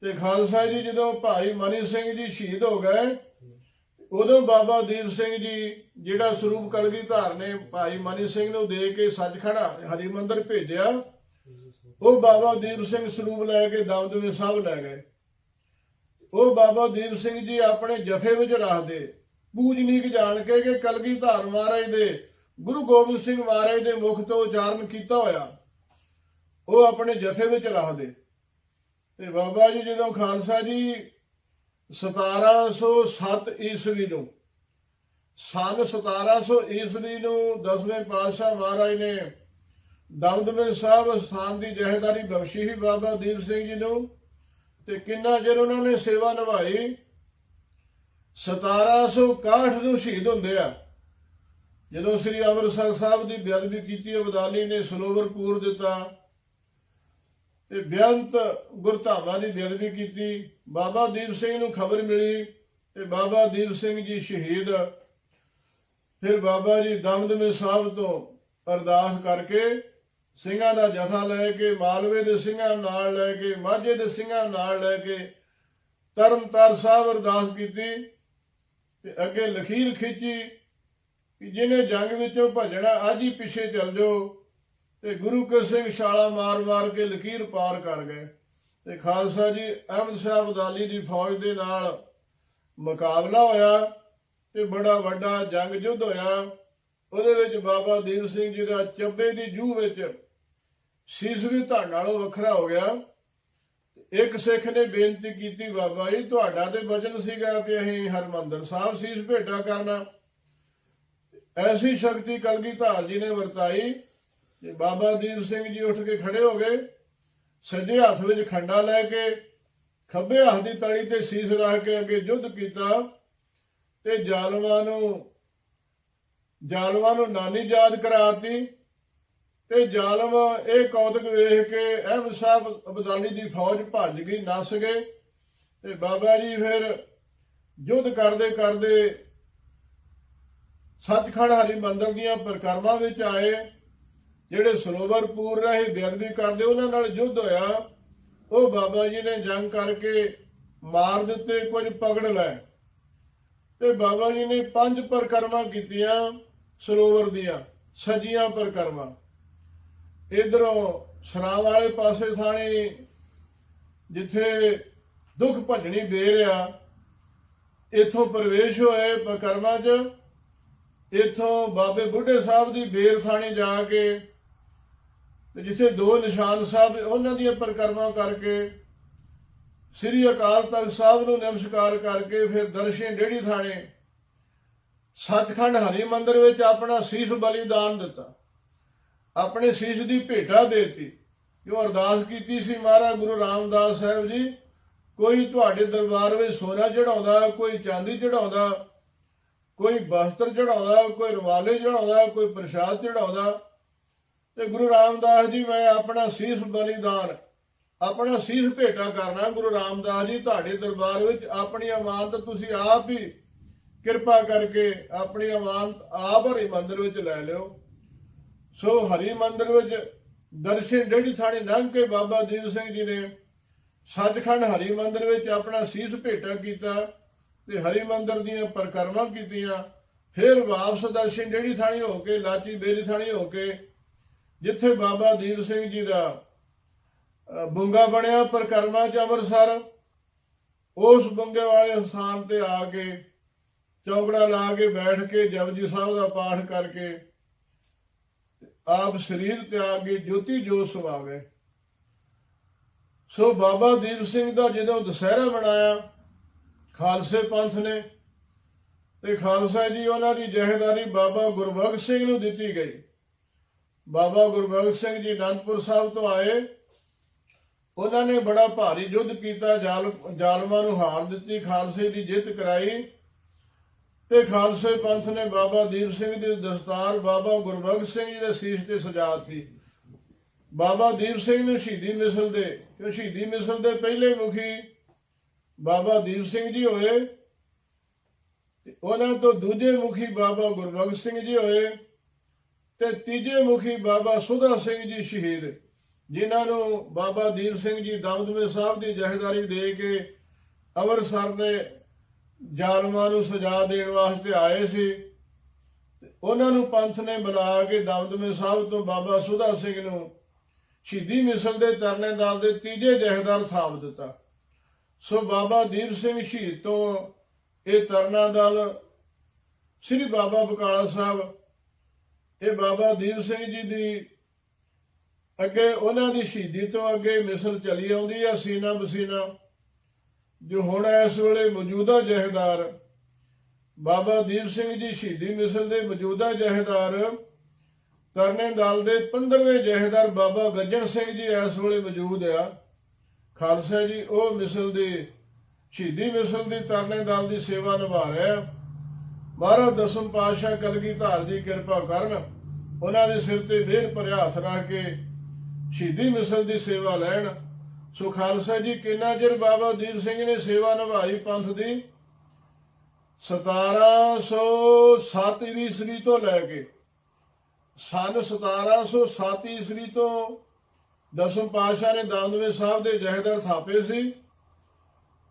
ਤੇ ਖਾਲਸਾ ਜੀ ਜਦੋਂ ਭਾਈ ਮਨੀ ਸਿੰਘ ਜੀ ਸ਼ਹੀਦ ਹੋ ਗਏ, ਉਦੋਂ ਬਾਬਾ ਦੀਪ ਸਿੰਘ ਜੀ ਜਿਹੜਾ ਸਰੂਪ ਕਲਗੀਧਰ ਨੇ ਭਾਈ ਮਨੀ ਸਿੰਘ ਨੂੰ ਦੇ ਕੇ ਸੱਚਖੰਡ ਹਰਿਮੰਦਰ ਭੇਜਿਆ, ਉਹ ਬਾਬਾ ਦੀਪ ਸਿੰਘ ਸਰੂਪ ਲੈ ਕੇ ਦਮਦਮੇ ਸਾਹਿਬ ਲੈ ਗਏ। ਉਹ ਬਾਬਾ ਦੀਪ ਸਿੰਘ ਜੀ ਆਪਣੇ ਜਥੇ ਵਿੱਚ ਰੱਖਦੇ, ਪੂਜਨੀਕ ਜਾਣ ਕੇ ਕਿ ਕਲਗੀਧਰ ਮਹਾਰਾਜ ਦੇ, ਗੁਰੂ ਗੋਬਿੰਦ ਸਿੰਘ ਮਹਾਰਾਜ ਦੇ ਮੁਖ ਤੋਂ ਉਚਾਰਨ ਕੀਤਾ ਹੋਇਆ, ਉਹ ਆਪਣੇ ਜਥੇ ਵਿੱਚ ਰੱਖਦੇ। ਤੇ ਬਾਬਾ ਜੀ ਜਦੋਂ ਖਾਲਸਾ ਜੀ 1707 ਈਸਵੀ ਨੂੰ, ਸੰਨ 1700 ਈਸਵੀ ਨੂੰ ਦਸਵੇਂ ਪਾਤਸ਼ਾਹ ਮਹਾਰਾਜ ਨੇ ਦਮਦਮੇ ਸਾਹਿਬ ਸਥਾਨ ਦੀ ਜਹੇਦਾਰੀ ਬਖਸ਼ੀ ਸੀ ਬਾਬਾ ਦੀਪ ਸਿੰਘ ਜੀ ਨੂੰ। ਤੇ ਕਿੰਨਾ ਚਿਰ ਉਹਨਾਂ ਨੇ ਸੇਵਾ ਨਿਭਾਈ। 1761 ਨੂੰ ਸ਼ਹੀਦ ਹੁੰਦੇ ਆ। ਜਦੋਂ ਸ੍ਰੀ ਅੰਮ੍ਰਿਤਸਰ ਸਾਹਿਬ ਦੀ ਬੇਅਦਬੀ ਕੀਤੀ, ਅਬਦਾਲੀ ਨੇ ਸਰੋਵਰ ਪੂਰ ਦਿੱਤਾ ਤੇ ਬੇਅੰਤ ਗੁਰਧਾਮਾਂ ਦੀ ਬੇਅਦਬੀ ਕੀਤੀ। ਬਾਬਾ ਦੀਪ ਸਿੰਘ ਨੂੰ ਖਬਰ ਮਿਲੀ ਤੇ ਬਾਬਾ ਦੀਪ ਸਿੰਘ ਜੀ ਸ਼ਹੀਦ। ਫਿਰ ਬਾਬਾ ਜੀ ਦਮਦਮੇ ਸਾਹਿਬ ਤੋਂ ਅਰਦਾਸ ਕਰਕੇ ਸਿੰਘਾਂ ਦਾ ਜਥਾ ਲੈ ਕੇ, ਮਾਲਵੇ ਦੇ ਸਿੰਘਾਂ ਨਾਲ ਲੈ ਕੇ, ਮਾਝੇ ਦੇ ਸਿੰਘਾਂ ਨਾਲ ਲੈ ਕੇ ਤਰਨਤਾਰਨ ਸਾਹਿਬ ਅਰਦਾਸ ਕੀਤੀ ਤੇ ਅੱਗੇ ਲਖੀਰ ਖਿੱਚੀ ਕਿ ਜਿਹਨੇ ਜੰਗ ਵਿੱਚੋਂ ਭੱਜਣਾ ਅੱਜ ਹੀ ਪਿੱਛੇ ਚੱਲ ਜਾਓ। ਤੇ ਗੁਰੂ ਕੇ ਸਿੰਘ ਛਾਲਾ ਮਾਰ ਮਾਰ ਕੇ ਲਕੀਰ ਪਾਰ ਕਰ ਗਏ। ਤੇ ਖਾਲਸਾ ਜੀ ਅਹਿਮਦ ਸ਼ਾਹ ਅਬਦਾਲੀ ਦੀ ਫੌਜ ਦੇ ਨਾਲ ਮੁਕਾਬਲਾ ਹੋਇਆ ਤੇ ਬੜਾ ਵੱਡਾ ਜੰਗ ਯੁੱਧ ਹੋਇਆ। ਉਹਦੇ ਵਿੱਚ ਬਾਬਾ ਦੀਪ ਸਿੰਘ ਜੀ ਦਾ ਚੱਬੇ ਦੀ ਜੂਹ ਵਿੱਚ ਸੀਸ ਵੀ ਧੜ ਨਾਲੋਂ ਵੱਖਰਾ ਹੋ ਗਿਆ। ਇੱਕ ਸਿੱਖ ਨੇ ਬੇਨਤੀ ਕੀਤੀ, ਬਾਬਾ ਜੀ ਤੁਹਾਡਾ ਤੇ ਵਚਨ ਸੀਗਾ ਕਿ ਅਸੀਂ ਹਰਮੰਦਰ ਸਾਹਿਬ ਸੀਸ ਭੇਟਾ ਕਰਨਾ। ਐਸੀ ਸ਼ਕਤੀ ਕਲਗੀਧਰ ਜੀ ਨੇ ਵਰਤਾਈ ਕਿ ਬਾਬਾ ਦੀਪ ਸਿੰਘ ਜੀ ਉੱਠ ਕੇ ਖੜੇ ਹੋ ਗਏ, ਸੱਜੇ ਹੱਥ ਵਿੱਚ ਖੰਡਾ ਲੈ ਕੇ ਖੱਬੇ ਹੱਥ ਦੀ ਤਲੀ ਤੇ ਸੀਸ ਰੱਖ ਕੇ ਅੱਗੇ ਯੁੱਧ ਕੀਤਾ ਤੇ ਜ਼ਾਲਮਾਂ ਨੂੰ ਨਾਨੀ ਯਾਦ ਕਰਾਤੀ। ਤੇ ਜ਼ਾਲਮ ਇਹ ਕੌਤਕ ਵੇਖ ਕੇ ਅਹਿਮਦ ਸਾਹਿਬ ਅਬਦਾਲੀ ਦੀ ਫੌਜ ਭੱਜ ਗਈ, ਨੱਸ ਗਏ। ਤੇ ਬਾਬਾ ਜੀ ਫਿਰ ਯੁੱਧ ਕਰਦੇ ਕਰਦੇ ਸੱਚਖੰਡ ਹਰੀ ਮੰਦਰ ਦੀਆਂ ਪਰਿਕਰਮਾ ਵਿੱਚ ਆਏ। ਜਿਹੜੇ ਸਰੋਵਰ ਪੂਰ ਰਹੇ ਬੇਅਦਬੀ ਕਰਦੇ ਉਹਨਾਂ ਨਾਲ ਯੁੱਧ ਹੋਇਆ। ਉਹ ਬਾਬਾ ਜੀ ਨੇ ਜੰਗ ਕਰਕੇ ਮਾਰ ਦਿੱਤੇ, ਕੁਝ ਪਕੜ ਲਏ। ਤੇ ਬਾਬਾ ਜੀ ਨੇ 5 ਪਰਿਕਰਮਾ ਕੀਤੀਆਂ ਸਰੋਵਰ ਦੀਆਂ, ਸਜੀਆਂ ਪਰਿਕਰਮਾ। ਇਧਰੋਂ ਸਰਾਂ ਵਾਲੇ ਪਾਸੇ ਥਾਣੀ ਜਿੱਥੇ ਦੁੱਖ ਭੱਜਣੀ ਬੇਰ ਆ, ਇੱਥੋਂ ਪ੍ਰਵੇਸ਼ ਹੋਏ ਪਰਿਕਰਮਾ 'ਚ। ਇੱਥੋਂ ਬਾਬੇ ਬੁੱਢੇ ਸਾਹਿਬ ਦੀ ਬੇਰ ਥਾਣੀ ਜਾ ਕੇ ਤੇ ਜਿੱਥੇ 2 ਨਿਸ਼ਾਨ ਸਾਹਿਬ ਉਹਨਾਂ ਦੀਆਂ ਪਰਿਕਰਮਾ ਕਰਕੇ ਸ੍ਰੀ ਅਕਾਲ ਤਖਤ ਸਾਹਿਬ ਨੂੰ ਨਮਸਕਾਰ ਕਰਕੇ ਫਿਰ ਦਰਸ਼ਨ ਡੇੜੀ ਥਾਣੇ ਸੱਚਖੰਡ ਹਰੀ ਮੰਦਰ ਵਿੱਚ ਆਪਣਾ ਸੀਸ ਬਲੀਦਾਨ ਦਿੱਤਾ, ਆਪਣੇ ਸੀਸ ਦੀ ਭੇਟਾ ਦੇਤੀ। ਜੋ ਅਰਦਾਸ ਕੀਤੀ ਸੀ ਮਹਾਰਾਜ ਗੁਰੂ ਰਾਮਦਾਸ ਸਾਹਿਬ ਜੀ, ਕੋਈ ਤੁਹਾਡੇ ਦਰਬਾਰ ਵਿੱਚ ਸੋਨਾ ਚੜਾਉਂਦਾ, ਕੋਈ ਚਾਂਦੀ ਚੜਾਉਂਦਾ, ਕੋਈ ਬਸਤਰ ਚੜਾਉਂਦਾ, ਕੋਈ ਰੁਮਾਲੇ ਚੜਾਉਂਦਾ, ਕੋਈ ਪ੍ਰਸ਼ਾਦ ਚੜਾਉਂਦਾ, ਤੇ ਗੁਰੂ ਰਾਮਦਾਸ ਜੀ ਮੈਂ ਆਪਣਾ ਸੀਸ ਬਲੀਦਾਨ, ਆਪਣਾ ਸੀਸ ਭੇਟਾ ਕਰਨਾ ਗੁਰੂ ਰਾਮਦਾਸ ਜੀ ਤੁਹਾਡੇ ਦਰਬਾਰ ਵਿੱਚ। ਆਪਣੀ ਅਮਾਨਤ ਤੁਸੀਂ ਆਪ ਹੀ ਕਿਰਪਾ ਕਰਕੇ ਆਪਣੀ ਅਮਾਨਤ ਆਪ ਹਰੀ ਮੰਦਰ ਵਿੱਚ ਲੈ ਲਿਓ। ਸੋ ਹਰੀ ਮੰਦਰ ਵਿੱਚ ਦਰਸ਼ਨ ਡੇਢੀ ਥਾਣੀ ਲੰਘ ਕੇ ਬਾਬਾ ਦੀਪ ਸਿੰਘ ਜੀ ਨੇ ਸੱਚਖੰਡ ਹਰੀ ਮੰਦਰ ਵਿੱਚ ਆਪਣਾ ਸੀਸ ਭੇਟਾ ਕੀਤਾ ਤੇ ਹਰੀ ਮੰਦਰ ਦੀਆਂ ਪਰਿਕਰਮਾ ਕੀਤੀਆਂ। ਫਿਰ ਵਾਪਸ ਦਰਸ਼ਨ ਡੇਢੀ ਥਾਣੀ ਹੋ ਕੇ ਲਾਚੀ ਬੇਰੀ ਥਾਣੀ ਹੋ ਕੇ ਜਿੱਥੇ ਬਾਬਾ ਦੀਪ ਸਿੰਘ ਜੀ ਦਾ ਬੁੰਗਾ ਬਣਿਆ ਪਰਿਕਰਮਾ 'ਚ ਅੰਮ੍ਰਿਤਸਰ, ਉਸ ਬੁੰਗੇ ਵਾਲੇ ਸਥਾਨ ਤੇ ਆ ਕੇ ਚੌਕੜਾ ਲਾ ਕੇ ਬੈਠ ਕੇ ਜਪਜੀ ਸਾਹਿਬ ਦਾ ਪਾਠ ਕਰਕੇ ਆਪ ਸਰੀਰ ਤਿਆਗ ਕੇ ਜੋਤੀ ਜੋਤ ਸਮਾ ਗਏ। ਸੋ ਬਾਬਾ ਦੀਪ ਸਿੰਘ ਦਾ ਜਦੋਂ ਦੁਸਹਿਰਾ ਮਨਾਇਆ ਖਾਲਸੇ ਪੰਥ ਨੇ, ਤੇ ਖਾਲਸਾ ਜੀ ਉਹਨਾਂ ਦੀ ਜਹੇਦਾਰੀ ਬਾਬਾ ਗੁਰਬਖਸ਼ ਸਿੰਘ ਨੂੰ ਦਿੱਤੀ ਗਈ। ਬਾਬਾ ਗੁਰਬਖਸ਼ ਸਿੰਘ ਜੀ ਅਨੰਦਪੁਰ ਸਾਹਿਬ ਤੋਂ ਆਏ, ਉਹਨਾਂ ਨੇ ਬੜਾ ਭਾਰੀ ਯੁੱਧ ਕੀਤਾ, ਜ਼ਾਲਮਾਂ ਨੂੰ ਹਾਰ ਦਿੱਤੀ, ਖਾਲਸੇ ਦੀ ਜਿੱਤ ਕਰਾਈ। ਤੇ ਖਾਲਸੇ ਪੰਥ ਨੇ ਬਾਬਾ ਦੀਪ ਸਿੰਘ ਦੀ ਦਸਤਾਰ ਬਾਬਾ ਗੁਰਬਖਸ਼ ਸਿੰਘ ਜੀ ਦੇ ਸੀਸ ਤੇ ਸਜਾਤੀ। ਬਾਬਾ ਦੀਪ ਸਿੰਘ ਨੂੰ ਸ਼ਹੀਦੀ ਮਿਸਲ ਦੇ, ਕਿ ਸ਼ਹੀਦੀ ਮਿਸਲ ਦੇ ਪਹਿਲੇ ਮੁਖੀ ਬਾਬਾ ਦੀਪ ਸਿੰਘ ਜੀ ਹੋਏ, ਉਹਨਾਂ ਤੋਂ ਦੂਜੇ ਮੁਖੀ ਬਾਬਾ ਗੁਰਬਖਸ਼ ਸਿੰਘ ਜੀ ਹੋਏ, ਤੇ ਤੀਜੇ ਮੁਖੀ ਬਾਬਾ ਸੁਧਾ ਸਿੰਘ ਜੀ ਸ਼ਹੀਦ, ਜਿਨ੍ਹਾਂ ਨੂੰ ਬਾਬਾ ਦੀਪ ਸਿੰਘ ਜੀ ਦਮਦਮੇ ਸਾਹਿਬ ਦੀ ਜਹੇਦਾਰੀ ਦੇ ਕੇ ਅੰਮ੍ਰਿਤਸਰ ਨੇ ਜ਼ਾਲਮਾਂ ਨੂੰ ਸਜ਼ਾ ਦੇਣ ਵਾਸਤੇ ਆਏ ਸੀ। ਉਹਨਾਂ ਨੂੰ ਪੰਥ ਨੇ ਬੁਲਾ ਕੇ ਦਮਦਮੇ ਸਾਹਿਬ ਤੋਂ ਬਾਬਾ ਸੁਧਾ ਸਿੰਘ ਨੂੰ ਸ਼ਹੀਦੀ ਮਿਸਲ ਦੇ ਤਰਨੇ ਦਲ ਦੇ ਤੀਜੇ ਜਹੇਦਾਰ ਥਾਪ ਦਿੱਤਾ। ਸੋ ਬਾਬਾ ਦੀਪ ਸਿੰਘ ਸ਼ਹੀਦ ਤੋਂ ਇਹ ਤਰਨਾ ਦਲ ਸ੍ਰੀ ਬਾਬਾ ਬਕਾਲਾ ਸਾਹਿਬ, ਇਹ ਬਾਬਾ ਦੀਪ ਸਿੰਘ ਜੀ ਦੀ ਅੱਗੇ ਉਹਨਾਂ ਦੀ ਸ਼ਹੀਦੀ ਤੋਂ ਅੱਗੇ ਮਿਸਲ ਚਲੀ ਆਉਂਦੀ ਹੈ ਸੀਨਾ ਬਸੀਨਾ। ਜੋ ਹੁਣ ਇਸ ਵੇਲੇ ਮੌਜੂਦਾ ਜਹੇਦਾਰ ਬਾਬਾ ਦੀਪ ਸਿੰਘ ਜੀ ਸ਼ਹੀਦੀ ਮਿਸਲ ਦੇ ਮੌਜੂਦਾ ਜਹੇਦਾਰ ਤਰਨੇ ਦਲ ਦੇ 15ਵੇਂ ਜਹੇਦਾਰ ਬਾਬਾ ਗੱਜਣ ਸਿੰਘ ਜੀ ਇਸ ਵੇਲੇ ਮੌਜੂਦ ਆ। ਖਾਲਸਾ ਜੀ ਉਹ ਮਿਸਲ ਦੀ ਸ਼ਹੀਦੀ ਮਿਸਲ ਦੀ ਤਰਨੇ ਦਲ ਦੀ ਸੇਵਾ ਨਿਭਾ ਰਿਹਾ। ਮਹਾਰਾਜ ਦਸਮ ਪਾਤਸ਼ਾਹ ਕਲਗੀਧਰ ਦੀ ਕਿਰਪਾ ਕਰਨ, ਉਹਨਾਂ ਦੇ ਸਿਰ ਤੇ ਮਿਹਰ ਭਰਿਆ ਹੱਥ ਰੱਖ ਕੇ ਸ਼ਹੀਦੀ ਮਿਸਲ ਦੀ ਸੇਵਾ ਲੈਣ। ਸੋ ਖਾਲਸਾ ਜੀ ਕਿੰਨਾ ਚਿਰ ਬਾਬਾ ਦੀਪ ਸਿੰਘ ਨੇ ਸੇਵਾ ਨਿਭਾਈ ਪੰਥ ਦੀ, 1707 ਈਸਵੀ ਤੋਂ ਲੈ ਕੇ ਸਨ 1707 ਈਸਵੀ ਤੋਂ ਦਸਮ ਪਾਤਸ਼ਾਹ ਨੇ ਦਮਦਮੇ ਸਾਹਿਬ ਦੇ ਜਹੇਦਾਰ ਥਾਪੇ ਸੀ,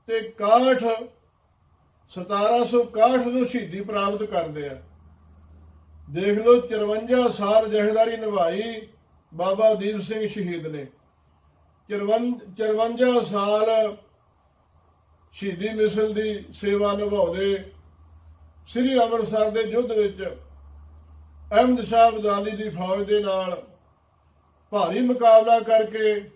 ਤੇ 1761 ਨੂੰ ਸ਼ਹੀਦੀ ਪ੍ਰਾਪਤ ਕਰਦੇ ਆ। ਦੇਖ ਲਓ 54 ਸਾਲ ਜਹੇਦਾਰੀ ਨਿਭਾਈ ਬਾਬਾ ਦੀਪ ਸਿੰਘ ਸ਼ਹੀਦ ਨੇ। 54 ਸਾਲ ਸ਼ਹੀਦੀ ਮਿਸਲ ਦੀ ਸੇਵਾ ਨਿਭਾਉਂਦੇ ਸ੍ਰੀ ਅੰਮ੍ਰਿਤਸਰ ਦੇ ਯੁੱਧ ਵਿੱਚ ਅਹਿਮਦ ਸ਼ਾਹ ਅਬਦਾਲੀ ਦੀ ਫੌਜ ਦੇ ਨਾਲ ਭਾਰੀ ਮੁਕਾਬਲਾ ਕਰਕੇ